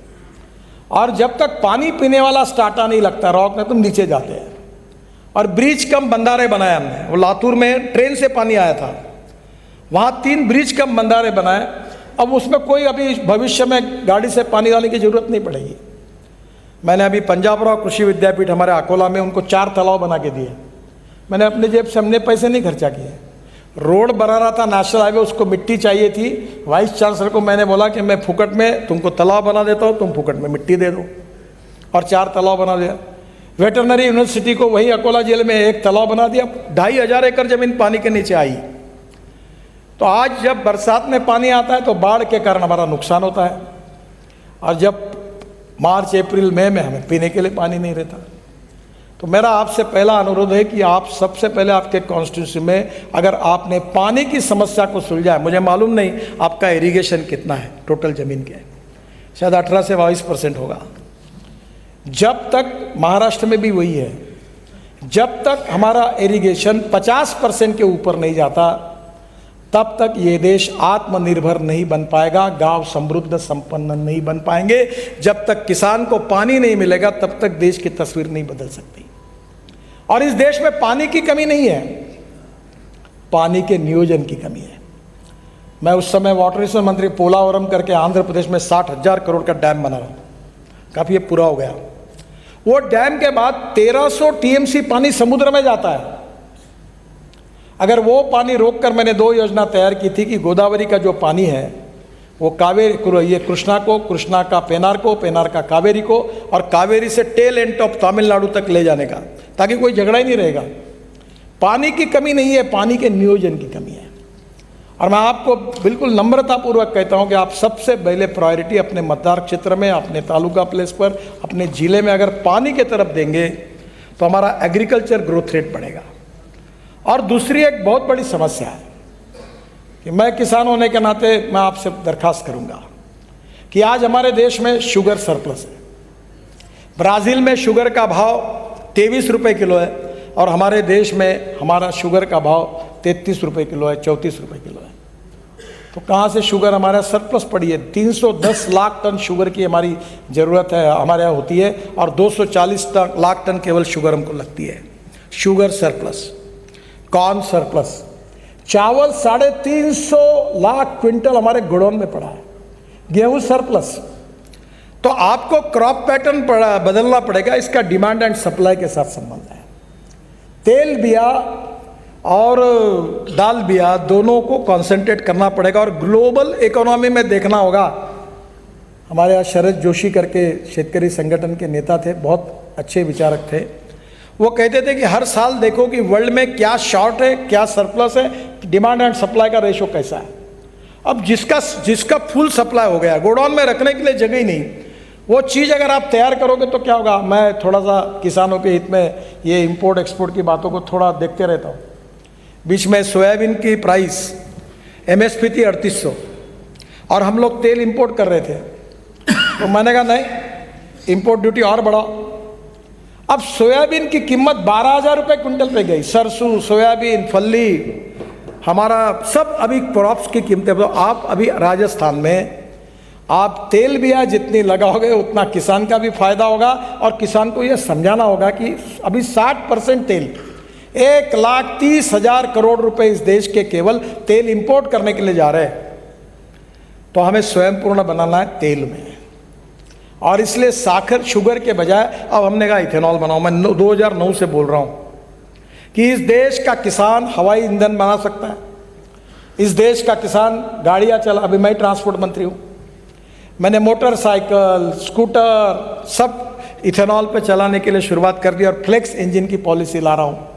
और जब तक पानी पीने वाला स्टार्टा नहीं लगता रॉक में, तुम नीचे जाते हैं। और ब्रिज कम बंधारे बनाए हमने। वो लातूर में ट्रेन से पानी आया था, वहाँ 3 ब्रिज कम बंधारे बनाए। अब उसमें कोई अभी भविष्य में गाड़ी से पानी लाने की जरूरत नहीं पड़ेगी। मैंने अभी पंजाबराव कृषि विद्यापीठ हमारे अकोला में, उनको 4 तालाब बना के दिए। मैंने अपने जेब से, हमने पैसे नहीं खर्चा किए। रोड बना रहा था नेशनल हाईवे, उसको मिट्टी चाहिए थी। वाइस चांसलर को मैंने बोला कि मैं फुकट में तुमको तालाब बना देता हूँ, तुम फुकट में मिट्टी दे दो, और 4 तालाब बना दिया। वेटरनरी यूनिवर्सिटी को वही अकोला जिले में 1 तालाब बना दिया। 2,500 एकड़ जमीन पानी के नीचे आई। तो आज जब बरसात में पानी आता है तो बाढ़ के कारण हमारा नुकसान होता है, और जब मार्च, अप्रैल, मई में हमें पीने के लिए पानी नहीं रहता। तो मेरा आपसे पहला अनुरोध है कि आप सबसे पहले आपके कॉन्स्टिट्यूंसी में अगर आपने पानी की समस्या को सुलझाया, मुझे मालूम नहीं आपका इरिगेशन कितना है टोटल ज़मीन के, शायद 18 से 22% होगा। जब तक महाराष्ट्र में भी वही है, जब तक हमारा इरिगेशन 50% के ऊपर नहीं जाता, तब तक ये देश आत्मनिर्भर नहीं बन पाएगा, गांव समृद्ध संपन्न नहीं बन पाएंगे। जब तक किसान को पानी नहीं मिलेगा, तब तक देश की तस्वीर नहीं बदल सकती। और इस देश में पानी की कमी नहीं है, पानी के नियोजन की कमी है। मैं उस समय वाटर रिसोर्स मंत्री पोलावरम करके आंध्र प्रदेश में 60,000 करोड़ का डैम बना रहा हूँ, काफ़ी पूरा हो गया। वो डैम के बाद 1300 TMC पानी समुद्र में जाता है। अगर वो पानी रोककर मैंने 2 योजना तैयार की थी कि गोदावरी का जो पानी है वो कावेरी, ये कृष्णा को, कृष्णा का पेनार को, पेनार का कावेरी को, और कावेरी से टेल एंड ऑफ तमिलनाडु तक ले जाने का, ताकि कोई झगड़ा ही नहीं रहेगा। पानी की कमी नहीं है, पानी के नियोजन की कमी है। और मैं आपको बिल्कुल नम्रतापूर्वक कहता हूं कि आप सबसे पहले प्रायोरिटी अपने मतदार क्षेत्र में, अपने तालुका प्लेस पर, अपने ज़िले में अगर पानी की तरफ देंगे तो हमारा एग्रीकल्चर ग्रोथ रेट बढ़ेगा। और दूसरी एक बहुत बड़ी समस्या है कि मैं किसान होने के नाते मैं आपसे दरखास्त करूंगा कि आज हमारे देश में शुगर सरप्लस है। ब्राज़ील में शुगर का भाव 23 रुपये किलो है, और हमारे देश में हमारा शुगर का भाव 33 रुपये किलो है, 34 रुपये किलो है। तो कहाँ से शुगर हमारे सरप्लस पड़ी है? 310 लाख टन शुगर की हमारी ज़रूरत है, हमारे यहाँ होती है, और 240 लाख टन केवल शुगर हमको लगती है। शुगर सरप्लस, कॉर्न सरप्लस, चावल 350 लाख क्विंटल हमारे गोडाउन में पड़ा है। गेहूं सरप्लस, तो आपको क्रॉप पैटर्न बदलना पड़ेगा। इसका डिमांड एंड सप्लाई के साथ संबंध है। तेल बिया और दाल बिया दोनों को कॉन्सेंट्रेट करना पड़ेगा और ग्लोबल इकोनॉमी में देखना होगा। हमारे यहाँ शरद जोशी करके शेतकरी संगठन के नेता थे, बहुत अच्छे विचारक थे। वो कहते थे कि हर साल देखो कि वर्ल्ड में क्या शॉर्ट है, क्या सरप्लस है, डिमांड एंड सप्लाई का रेशो कैसा है। अब जिसका फुल सप्लाई हो गया, गोडाउन में रखने के लिए जगह ही नहीं, वो चीज़ अगर आप तैयार करोगे तो क्या होगा। मैं थोड़ा सा किसानों के हित में ये इंपोर्ट एक्सपोर्ट की बातों को थोड़ा देखते रहता हूँ। बीच में सोयाबीन की प्राइस MSP थी 3800 और हम लोग तेल इंपोर्ट कर रहे थे, तो मैंने कहा नहीं, इंपोर्ट ड्यूटी और बढ़ाओ। अब सोयाबीन की कीमत 12,000 रुपये क्विंटल पे गई। सरसों, सोयाबीन, फल्ली, हमारा सब अभी क्रॉप्स की कीमतें। तो आप अभी राजस्थान में आप तेल बिया जितनी लगाओगे उतना किसान का भी फायदा होगा और किसान को यह समझाना होगा कि अभी 60% तेल, 1,30,000 करोड़ रुपए इस देश के केवल तेल इंपोर्ट करने के लिए जा रहे हैं। तो हमें स्वयं पूर्ण बनाना है तेल में, और इसलिए साखर शुगर के बजाय अब हमने कहा इथेनॉल बनाओ। मैं 2009 से बोल रहा हूँ कि इस देश का किसान हवाई ईंधन बना सकता है, इस देश का किसान गाड़ियाँ चला। अभी मैं ट्रांसपोर्ट मंत्री हूँ, मैंने मोटरसाइकिल, स्कूटर सब इथेनॉल पे चलाने के लिए शुरुआत कर दी और फ्लेक्स इंजन की पॉलिसी ला रहा हूँ।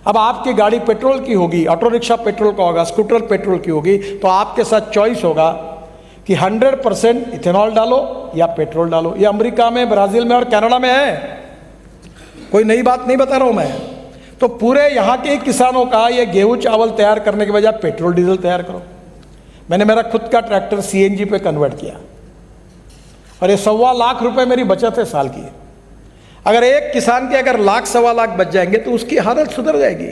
अब आपकी गाड़ी पेट्रोल की होगी, ऑटो रिक्शा पेट्रोल का होगा, स्कूटर पेट्रोल की होगी, तो आपके साथ चॉइस होगा कि 100% इथेनॉल डालो या पेट्रोल डालो। ये अमेरिका में, ब्राज़ील में और कनाडा में है, कोई नई बात नहीं बता रहा हूँ मैं। तो पूरे यहाँ के किसानों का ये गेहूँ चावल तैयार करने के बजाय पेट्रोल डीजल तैयार करो। मैंने मेरा खुद का ट्रैक्टर CNG पे कन्वर्ट किया और ये 1.25 लाख रुपए मेरी बचत है साल की। अगर एक किसान के अगर लाख 1.25 लाख बच जाएंगे तो उसकी हालत सुधर जाएगी।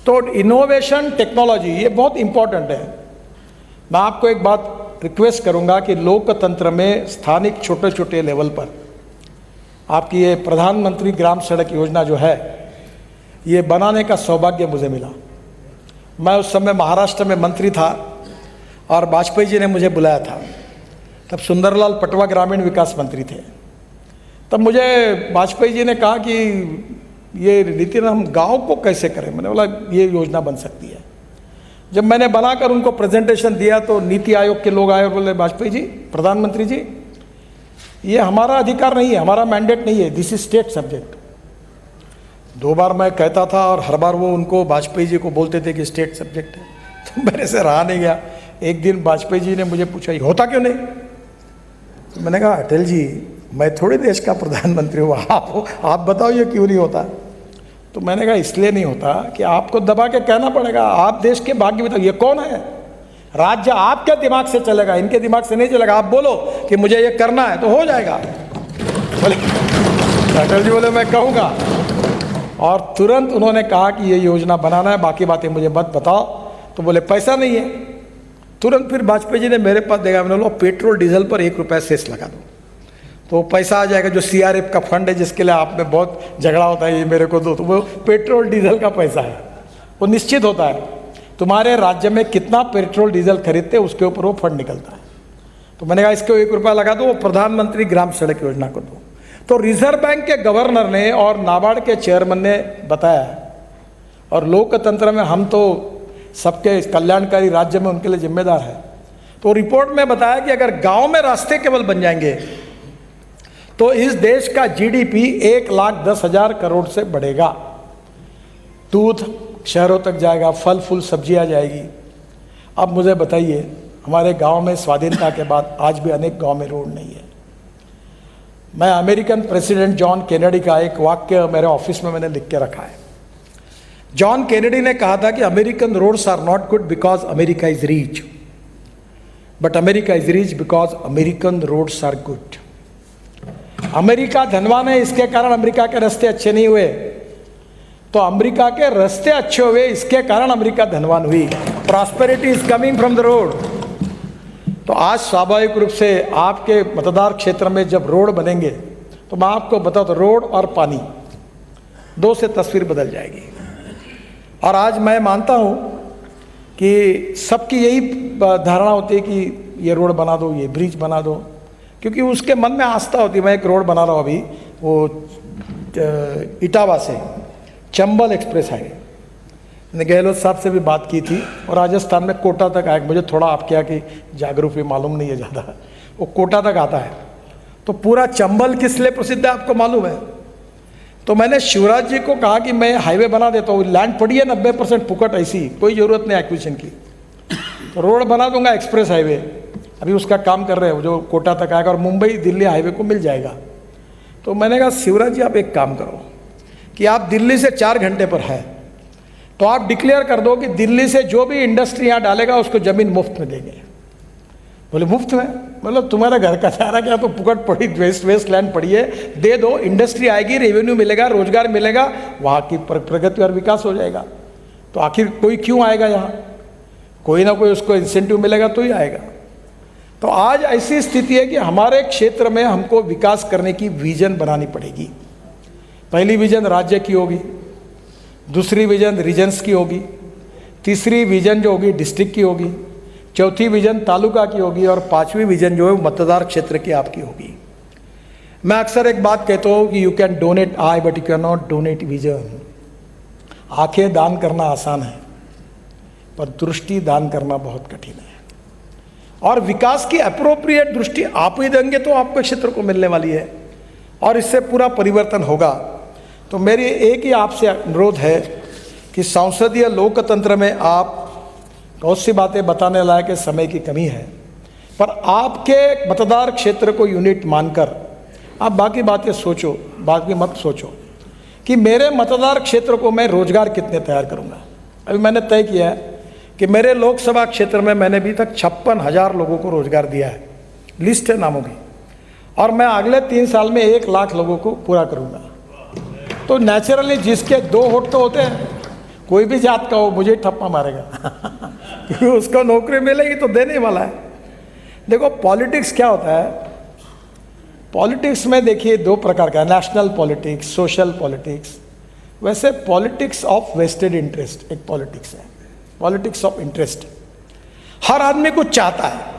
तो इनोवेशन, टेक्नोलॉजी ये बहुत इंपॉर्टेंट है। मैं आपको एक बात रिक्वेस्ट करूंगा कि लोकतंत्र में स्थानिक छोटे छोटे लेवल पर आपकी ये प्रधानमंत्री ग्राम सड़क योजना जो है, ये बनाने का सौभाग्य मुझे मिला। मैं उस समय महाराष्ट्र में मंत्री था और वाजपेयी जी ने मुझे बुलाया था, तब सुंदरलाल पटवा ग्रामीण विकास मंत्री थे। तब मुझे वाजपेयी जी ने कहा कि ये नितिन हम गांव को कैसे करें। मैंने बोला ये योजना बन सकती है। जब मैंने बनाकर उनको प्रेजेंटेशन दिया तो नीति आयोग के लोग आए और बोले वाजपेयी जी, प्रधानमंत्री जी, ये हमारा अधिकार नहीं है, हमारा मैंडेट नहीं है, दिस इज स्टेट सब्जेक्ट। 2 बार मैं कहता था और हर बार वो उनको वाजपेयी जी को बोलते थे कि स्टेट सब्जेक्ट है, तो मेरे से रहा नहीं गया। एक दिन वाजपेयी जी ने मुझे पूछा ये होता क्यों नहीं। तो मैंने कहा अटल जी, मैं थोड़े देश का प्रधानमंत्री हूँ, आप बताओ ये क्यों नहीं होता। तो मैंने कहा इसलिए नहीं होता कि आपको दबा के कहना पड़ेगा, आप देश के भाग्य बताओ ये कौन है। राज्य आपके दिमाग से चलेगा, इनके दिमाग से नहीं चलेगा। आप बोलो कि मुझे ये करना है तो हो जाएगा। बोले अटल जी बोले मैं कहूँगा, और तुरंत उन्होंने कहा कि ये योजना बनाना है, बाकी बातें मुझे मत बताओ। तो बोले पैसा नहीं है। तुरंत फिर वाजपेयी जी ने मेरे पास देखा, मैंने बोला पेट्रोल डीजल पर 1 रुपया सेस लगा दो तो पैसा आ जाएगा। जो CRF का फंड है जिसके लिए आप में बहुत झगड़ा होता है, ये मेरे को दो, तो वो पेट्रोल डीजल का पैसा है, वो निश्चित होता है। तुम्हारे राज्य में कितना पेट्रोल डीजल खरीदते उसके ऊपर वो फंड निकलता है। तो मैंने कहा इसको 1 रुपया लगा दो, वो प्रधानमंत्री ग्राम सड़क योजना को दो। तो रिजर्व बैंक के गवर्नर ने और नाबार्ड के चेयरमैन ने बताया, और लोकतंत्र में हम तो सबके कल्याणकारी राज्य में उनके लिए जिम्मेदार है। तो रिपोर्ट में बताया कि अगर गांव में रास्ते केवल बन जाएंगे तो इस देश का GDP 1,10,000 करोड़ से बढ़ेगा। दूध शहरों तक जाएगा, फल फूल सब्जियां जाएगी। अब मुझे बताइए, हमारे गांव में स्वाधीनता के बाद आज भी अनेक गांव में रोड नहीं है। मैं अमेरिकन प्रेसिडेंट जॉन केनेडी का एक वाक्य मेरे ऑफिस में मैंने लिख के रखा है। जॉन केनेडी ने कहा था कि American roads are not good because America is rich, but America is rich because American roads are good. America धनवान है, इसके कारण अमेरिका के रास्ते अच्छे नहीं हुए, तो अमेरिका के रास्ते अच्छे हुए, इसके कारण अमेरिका धनवान हुई। Prosperity is coming from the road. तो आज स्वाभाविक रूप से आपके मतदार क्षेत्र में जब रोड बनेंगे तो मैं आपको बताऊं तो रोड और पानी 2 से तस्वीर बदल जाएगी। और आज मैं मानता हूं कि सबकी यही धारणा होती है कि ये रोड बना दो, ये ब्रिज बना दो, क्योंकि उसके मन में आस्था होती है। मैं एक रोड बना रहा हूँ अभी, वो इटावा से चंबल एक्सप्रेस हाईवे, मैंने गहलोत साहब से भी बात की थी, और राजस्थान में कोटा तक आए। मुझे थोड़ा आप क्या कि जागरूक भी मालूम नहीं है ज़्यादा, वो कोटा तक आता है। तो पूरा चंबल किस लिए प्रसिद्ध है आपको मालूम है? तो मैंने शिवराज जी को कहा कि मैं हाईवे बना देता हूँ, लैंड पड़ी है 90% फुकट, ऐसी कोई ज़रूरत नहीं एक्विजिशन की, तो रोड बना दूंगा एक्सप्रेस हाईवे। अभी उसका काम कर रहे हो, जो कोटा तक आएगा और मुंबई दिल्ली हाईवे को मिल जाएगा। तो मैंने कहा शिवराज जी आप एक काम करो कि आप दिल्ली से 4 घंटे पर है, तो आप डिक्लेयर कर दो कि दिल्ली से जो भी इंडस्ट्री यहाँ डालेगा उसको ज़मीन मुफ्त में देंगे। बोले मुफ्त में? मतलब तुम्हारा घर का चारा क्या, तो पुकट पड़ी, वेस्ट लैंड पड़ी है, दे दो, इंडस्ट्री आएगी, रेवेन्यू मिलेगा, रोजगार मिलेगा, वहाँ की प्रगति और विकास हो जाएगा। तो आखिर कोई क्यों आएगा यहाँ? कोई ना कोई उसको इंसेंटिव मिलेगा तो ही आएगा। तो आज ऐसी स्थिति है कि हमारे क्षेत्र में हमको विकास करने की विजन बनानी पड़ेगी। पहली विजन राज्य की होगी, दूसरी विजन रीजन्स की होगी, तीसरी विजन जो होगी डिस्ट्रिक्ट की होगी, चौथी विजन तालुका की होगी, और 5वीं विजन जो है मतदार क्षेत्र की आपकी होगी। मैं अक्सर एक बात कहता हूँ कि you can donate I but you can not donate vision. आंखें दान करना आसान है, पर दृष्टि दान करना बहुत कठिन है। और विकास की अप्रोप्रिएट दृष्टि आप ही देंगे तो आपके क्षेत्र को मिलने वाली है, और इससे पूरा परिवर्तन होगा। तो मेरी एक ही आपसे अनुरोध है कि संसदीय लोकतंत्र में आप बहुत सी बातें बताने लायक समय की कमी है, पर आपके मतदार क्षेत्र को यूनिट मानकर आप बाकी बातें सोचो, बाकी मत सोचो कि मेरे मतदार क्षेत्र को मैं रोजगार कितने तैयार करूंगा। अभी मैंने तय किया है कि मेरे लोकसभा क्षेत्र में मैंने अभी तक 56,000 लोगों को रोजगार दिया है, लिस्ट है नामों की, और मैं अगले 3 साल में 1 लाख लोगों को पूरा करूंगा। तो नेचुरली जिसके 2 होठ तो होते हैं, कोई भी जात का हो, मुझे ठप्पा मारेगा क्योंकि उसको नौकरी मिलेगी तो देने वाला है। देखो पॉलिटिक्स क्या होता है, पॉलिटिक्स में देखिए 2 प्रकार का है, नेशनल पॉलिटिक्स, सोशल पॉलिटिक्स। वैसे पॉलिटिक्स ऑफ वेस्टेड इंटरेस्ट एक पॉलिटिक्स है, पॉलिटिक्स ऑफ इंटरेस्ट। हर आदमी कुछ चाहता है,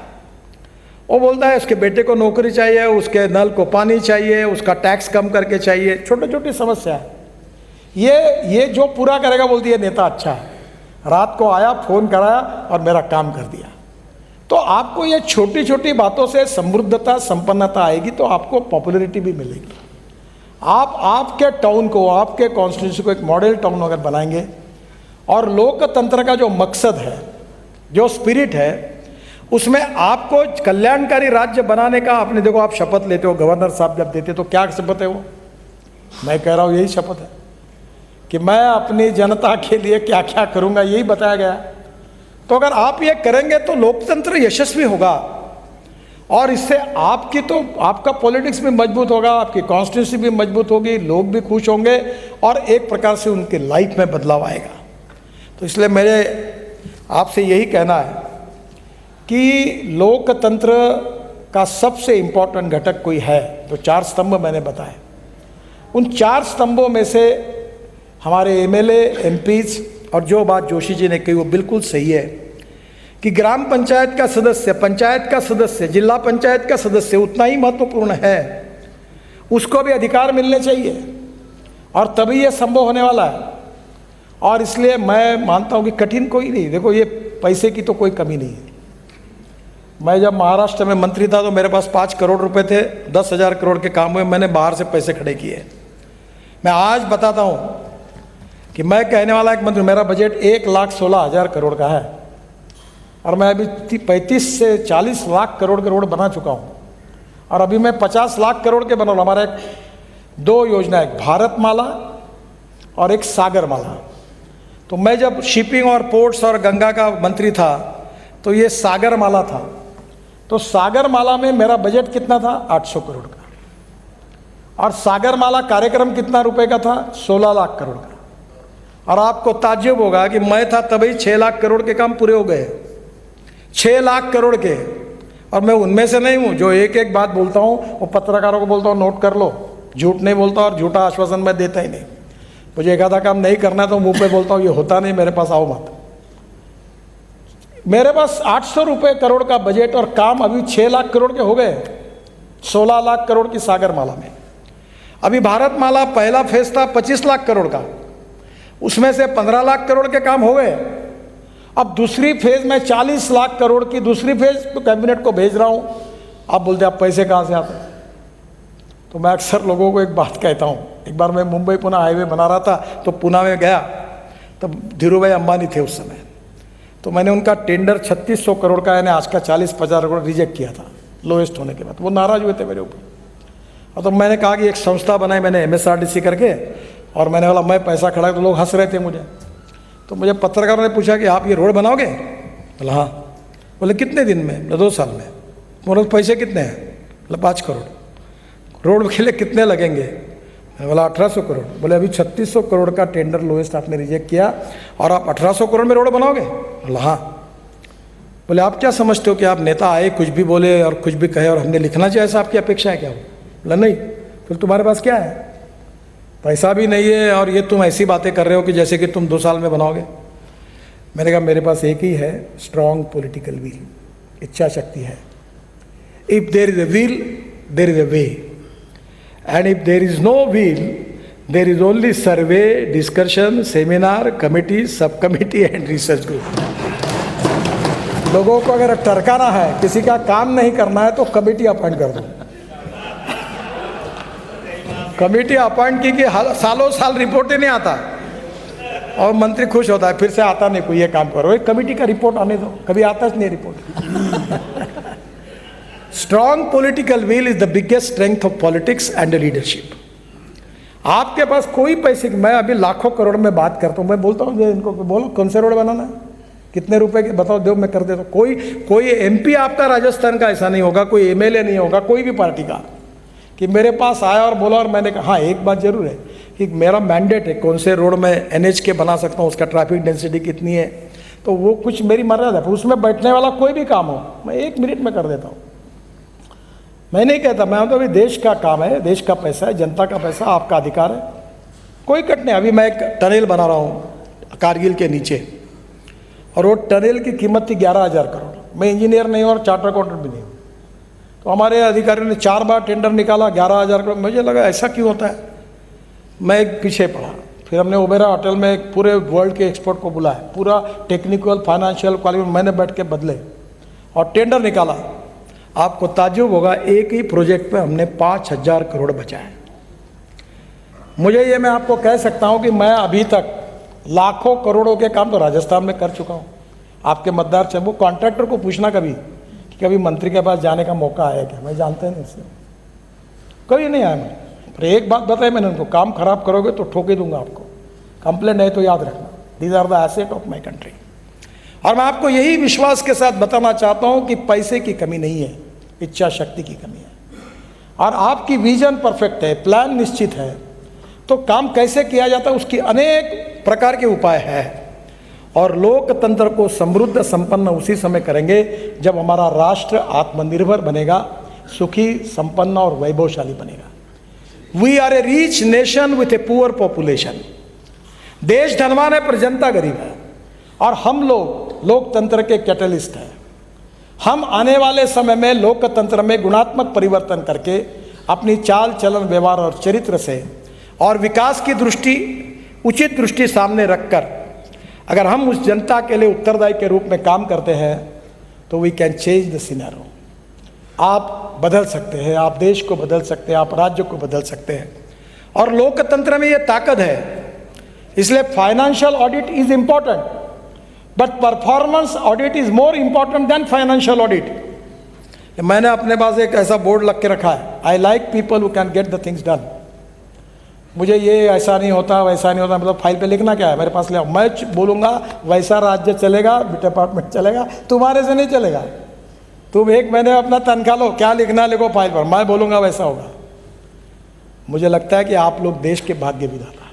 वो बोलता है उसके बेटे को नौकरी चाहिए, उसके नल को पानी चाहिए, उसका टैक्स कम करके चाहिए, छोटी छोटी समस्या है। ये जो पूरा करेगा बोलती है नेता अच्छा है, रात को आया, फोन कराया और मेरा काम कर दिया। तो आपको ये छोटी छोटी बातों से समृद्धता, संपन्नता आएगी, तो आपको पॉपुलैरिटी भी मिलेगी। आप आपके टाउन को, आपके कॉन्स्टिट्यूंसी को एक मॉडल टाउन अगर बनाएंगे, और लोकतंत्र का जो मकसद है, जो स्पिरिट है, उसमें आपको कल्याणकारी राज्य बनाने का, आपने देखो आप शपथ लेते हो, गवर्नर साहब जब देते तो क्या शपथ है वो? मैं कह रहा हूँ यही शपथ है कि मैं अपनी जनता के लिए क्या क्या करूँगा, यही बताया गया। तो अगर आप ये करेंगे तो लोकतंत्र यशस्वी होगा, और इससे आपकी तो आपका पॉलिटिक्स भी मजबूत होगा, आपकी कॉन्स्टिट्यूंसी भी मजबूत होगी, लोग भी खुश होंगे, और एक प्रकार से उनके लाइफ में बदलाव आएगा। तो इसलिए मेरे आपसे यही कहना है कि लोकतंत्र का सबसे इम्पोर्टेंट घटक कोई है, तो 4 स्तंभ मैंने बताए। उन 4 स्तंभों में से हमारे एमएलए, एमपीज, और जो बात जोशी जी ने कही वो बिल्कुल सही है कि ग्राम पंचायत का सदस्य, पंचायत का सदस्य, जिला पंचायत का सदस्य उतना ही महत्वपूर्ण है, उसको भी अधिकार मिलने चाहिए, और तभी ये संभव होने वाला है। और इसलिए मैं मानता हूँ कि कठिन कोई नहीं। देखो ये पैसे की तो कोई कमी नहीं है। मैं जब महाराष्ट्र में मंत्री था तो मेरे पास 5 करोड़ रुपए थे, 10,000 करोड़ के काम हुए, मैंने बाहर से पैसे खड़े किए। मैं आज बताता हूँ कि मैं कहने वाला एक मंत्री, मेरा बजट 1,16,000 करोड़ का है, और मैं अभी 35 से 40 लाख करोड़ के रोड बना चुका हूँ, और अभी मैं 50 लाख करोड़ के बना। हमारा 2 योजना, एक भारत माला और एक सागर माला। तो मैं जब शिपिंग और पोर्ट्स और गंगा का मंत्री था तो ये सागर माला था। तो सागर माला में मेरा बजट कितना था? 800 करोड़ का। और सागर माला कार्यक्रम कितना रुपए का था? 16 लाख करोड़ का। और आपको ताज्जुब होगा कि मैं था तभी 6 लाख करोड़ के काम पूरे हो गए, 6 लाख करोड़ के। और मैं उनमें से नहीं हूँ जो एक एक बात बोलता हूँ, वो पत्रकारों को बोलता हूँ नोट कर लो, झूठ नहीं बोलता और झूठा आश्वासन मैं देता ही नहीं। मुझे एक आधा काम नहीं करना तो मुंह पे बोलता हूँ ये होता नहीं, मेरे पास आओ मत। मेरे पास 800 रुपये करोड़ का बजट और काम अभी 6 लाख करोड़ के हो गए, 16 लाख करोड़ की सागरमाला में। अभी भारतमाला पहला फेज था 25 लाख करोड़ का, उसमें से 15 लाख करोड़ के काम हो गए। अब दूसरी फेज में 40 लाख करोड़ की दूसरी फेज तो कैबिनेट को भेज रहा हूँ। आप बोलते आप पैसे कहाँ से आते हैं? तो मैं अक्सर लोगों को एक बात कहता हूँ। एक बार मैं मुंबई पुणे हाईवे बना रहा था तो पुणे में गया, तब धीरूभाई अंबानी थे उस समय। तो मैंने उनका टेंडर 3600 करोड़ का यानी आज का 40-50 करोड़ रिजेक्ट किया था लोएस्ट होने के बाद। वो नाराज हुए थे मेरे ऊपर। और तो मैंने कहा कि एक संस्था बनाई मैंने MSRDC करके, और मैंने बोला मैं पैसा खड़ा, तो लोग हंस रहे थे मुझे। तो मुझे पत्रकारों ने पूछा कि आप ये रोड बनाओगे? बोला हाँ। बोले कितने दिन में? 2 साल में। बोले पैसे कितने हैं? बोला 5 करोड़। रोड के लिए कितने लगेंगे? बोला 1800 करोड़। बोले अभी 3600 करोड़ का टेंडर लोएस्ट आपने रिजेक्ट किया और आप 1800 करोड़ में रोड बनाओगे? बोला हाँ। बोले आप क्या समझते हो कि आप नेता आए कुछ भी बोले और कुछ भी कहे और हमने लिखना चाहिए, ऐसा आपकी अपेक्षा है क्या? बोला नहीं। फिर तुम्हारे पास क्या है? पैसा भी नहीं है और ये तुम ऐसी बातें कर रहे हो कि जैसे कि तुम 2 साल में बनाओगे। मैंने कहा मेरे पास एक ही है, स्ट्रॉन्ग पॉलिटिकल विल, इच्छा शक्ति है। If there is a will there is a way, and if there is no will there is only survey, discussion, seminar, committee, sub committee and research group. लोगों को अगर टरकाना है, किसी का काम नहीं करना है तो कमिटी अपॉइंट कर दो। कमेटी अपॉइंट की कि सालों साल रिपोर्ट ही नहीं आता और मंत्री खुश होता है, फिर से आता नहीं कोई, ये काम करो, एक कमेटी का रिपोर्ट आने दो, कभी आता नहीं report. Strong political will is the biggest strength of politics and leadership. आपके पास कोई पैसे, मैं अभी लाखों करोड़ में बात करता हूँ, मैं बोलता हूँ इनको बोलो कौन से रोड बनाना है, कितने रुपए के बताओ, दो मैं कर देता हूँ। कोई MP आपका राजस्थान का ऐसा नहीं होगा, कोई MLA नहीं होगा, कोई भी पार्टी का, कि मेरे पास आया और बोला। और मैंने कहा हाँ एक बात जरूर है कि मेरा मैंडेट है कौन से रोड में NH के बना सकता हूँ, उसका ट्रैफिक डेंसिटी कितनी है, तो वो कुछ मेरी मर्यादा है। उसमें बैठने वाला कोई भी काम हो मैं 1 मिनट में कर देता हूँ। मैं नहीं कहता, मैं तो अभी देश का काम है, देश का पैसा है, जनता का पैसा, आपका अधिकार है, कोई कट नहीं। अभी मैं एक टनल बना रहा हूँ कारगिल के नीचे, और वो टनल की कीमत थी 11,000 करोड़। मैं इंजीनियर नहीं हूँ और चार्टर अकाउंटेंट भी नहीं हूँ। तो हमारे अधिकारियों ने 4 बार टेंडर निकाला, 11,000 करोड़। मुझे लगा ऐसा क्यों होता है, मैं एक पीछे पड़ा। फिर हमने ओबेरा होटल में एक पूरे वर्ल्ड के एक्सपर्ट को बुलाया, पूरा टेक्निकल फाइनेंशियल क्वालिफिकेशन मैंने बैठ के बदले और टेंडर निकाला। आपको ताज्जुब होगा, एक ही प्रोजेक्ट पे हमने 5,000 करोड़ बचाए। मुझे ये मैं आपको कह सकता हूँ कि मैं अभी तक लाखों करोड़ों के काम तो राजस्थान में कर चुका हूँ। आपके मतदार से वो कॉन्ट्रैक्टर को पूछना कभी मंत्री के पास जाने का मौका आया क्या, मैं जानते नहीं उससे, कभी नहीं आया मैं। पर एक बात बताई मैंने उनको, काम खराब करोगे तो ठोके दूंगा आपको, कंप्लेंट है तो याद रखना, these are the asset of my country. और मैं आपको यही विश्वास के साथ बताना चाहता हूँ कि पैसे की कमी नहीं है, इच्छा शक्ति की कमी है। और आपकी विजन परफेक्ट है, प्लान निश्चित है, तो काम कैसे किया जाता है उसकी अनेक प्रकार के उपाय है। और लोकतंत्र को समृद्ध संपन्न उसी समय करेंगे जब हमारा राष्ट्र आत्मनिर्भर बनेगा, सुखी, संपन्न और वैभवशाली बनेगा। We are a rich nation with a poor population. देश धनवान है पर जनता गरीब है, और हम लोग लोकतंत्र के कैटलिस्ट हैं। हम आने वाले समय में लोकतंत्र में गुणात्मक परिवर्तन करके अपनी चाल चलन, व्यवहार और चरित्र से और विकास की दृष्टि, उचित दृष्टि सामने रखकर अगर हम उस जनता के लिए उत्तरदायी के रूप में काम करते हैं तो we can change the scenario. आप बदल सकते हैं, आप देश को बदल सकते हैं, आप राज्य को बदल सकते हैं, और लोकतंत्र में ये ताकत है। इसलिए financial audit is important, but performance audit is more important than financial audit. मैंने अपने पास एक ऐसा बोर्ड लग के रखा है, I like people who can get the things done. मुझे ये ऐसा नहीं होता, वैसा नहीं होता, मतलब फाइल पे लिखना क्या है, मेरे पास ले आओ, मैं बोलूँगा वैसा राज्य चलेगा, डिपार्टमेंट चलेगा, तुम्हारे से नहीं चलेगा। तुम 1 महीने अपना तनख्वाह लो, क्या लिखना लिखो फाइल पर, मैं बोलूँगा वैसा होगा। मुझे लगता है कि आप लोग देश के भाग्य विधाता हैं,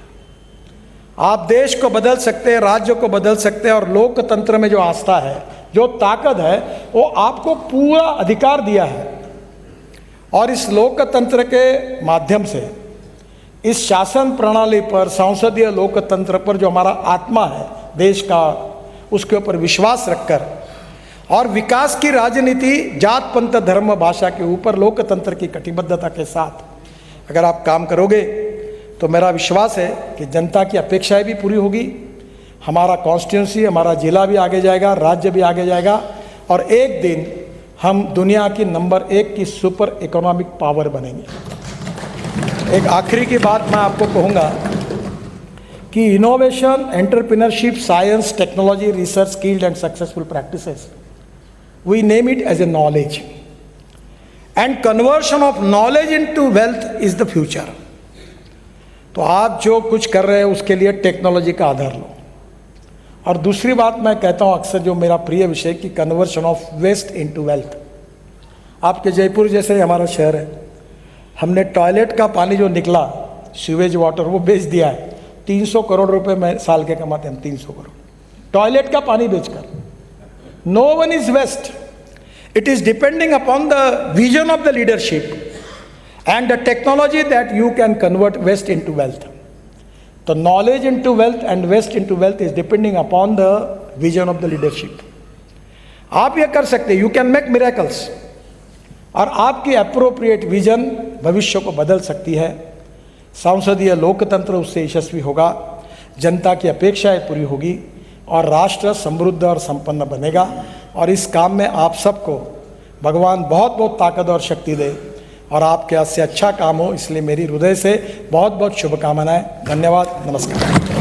आप देश को बदल सकते हैं, राज्य को बदल सकते हैं, और लोकतंत्र में जो आस्था है, जो ताकत है, वो आपको पूरा अधिकार दिया है। और इस लोकतंत्र के माध्यम से, इस शासन प्रणाली पर, संसदीय लोकतंत्र पर जो हमारा आत्मा है देश का, उसके ऊपर विश्वास रखकर और विकास की राजनीति जात पंथ धर्म भाषा के ऊपर लोकतंत्र की कटिबद्धता के साथ अगर आप काम करोगे तो मेरा विश्वास है कि जनता की अपेक्षाएं भी पूरी होगी, हमारा कॉन्स्टिट्यूंसी, हमारा जिला भी आगे जाएगा, राज्य भी आगे जाएगा और एक दिन हम दुनिया की नंबर 1 की सुपर इकोनॉमिक पावर बनेंगे। एक आखिरी की बात मैं आपको कहूँगा कि innovation, entrepreneurship, science, technology, research, skilled and successful practices, we name it as a knowledge, and conversion of knowledge into wealth is the future। तो आप जो कुछ कर रहे हैं उसके लिए टेक्नोलॉजी का आधार लो। और दूसरी बात मैं कहता हूँ अक्सर, जो मेरा प्रिय विषय, कि conversion of waste into wealth. आपके जयपुर जैसे ही हमारा शहर है, हमने टॉयलेट का पानी जो निकला, सीवेज वाटर, वो बेच दिया है। 300 करोड़ रुपए में साल के कमाते हैं हम, 300 करोड़ टॉयलेट का पानी बेचकर। No one is West. It is depending upon the vision of the leadership and the technology that you can convert waste into wealth. The knowledge into wealth and waste into wealth is depending upon the vision of the leadership. आप ये कर सकते, you can make miracles, और आपकी appropriate vision भविष्य को बदल सकती है। संसदीय लोकतंत्र उससे यशस्वी होगा, जनता की अपेक्षाएं पूरी होगी और राष्ट्र समृद्ध और संपन्न बनेगा। और इस काम में आप सबको भगवान बहुत बहुत ताकत और शक्ति दे और आपके हाथ से अच्छा काम हो, इसलिए मेरी हृदय से बहुत बहुत शुभकामनाएं। धन्यवाद, नमस्कार।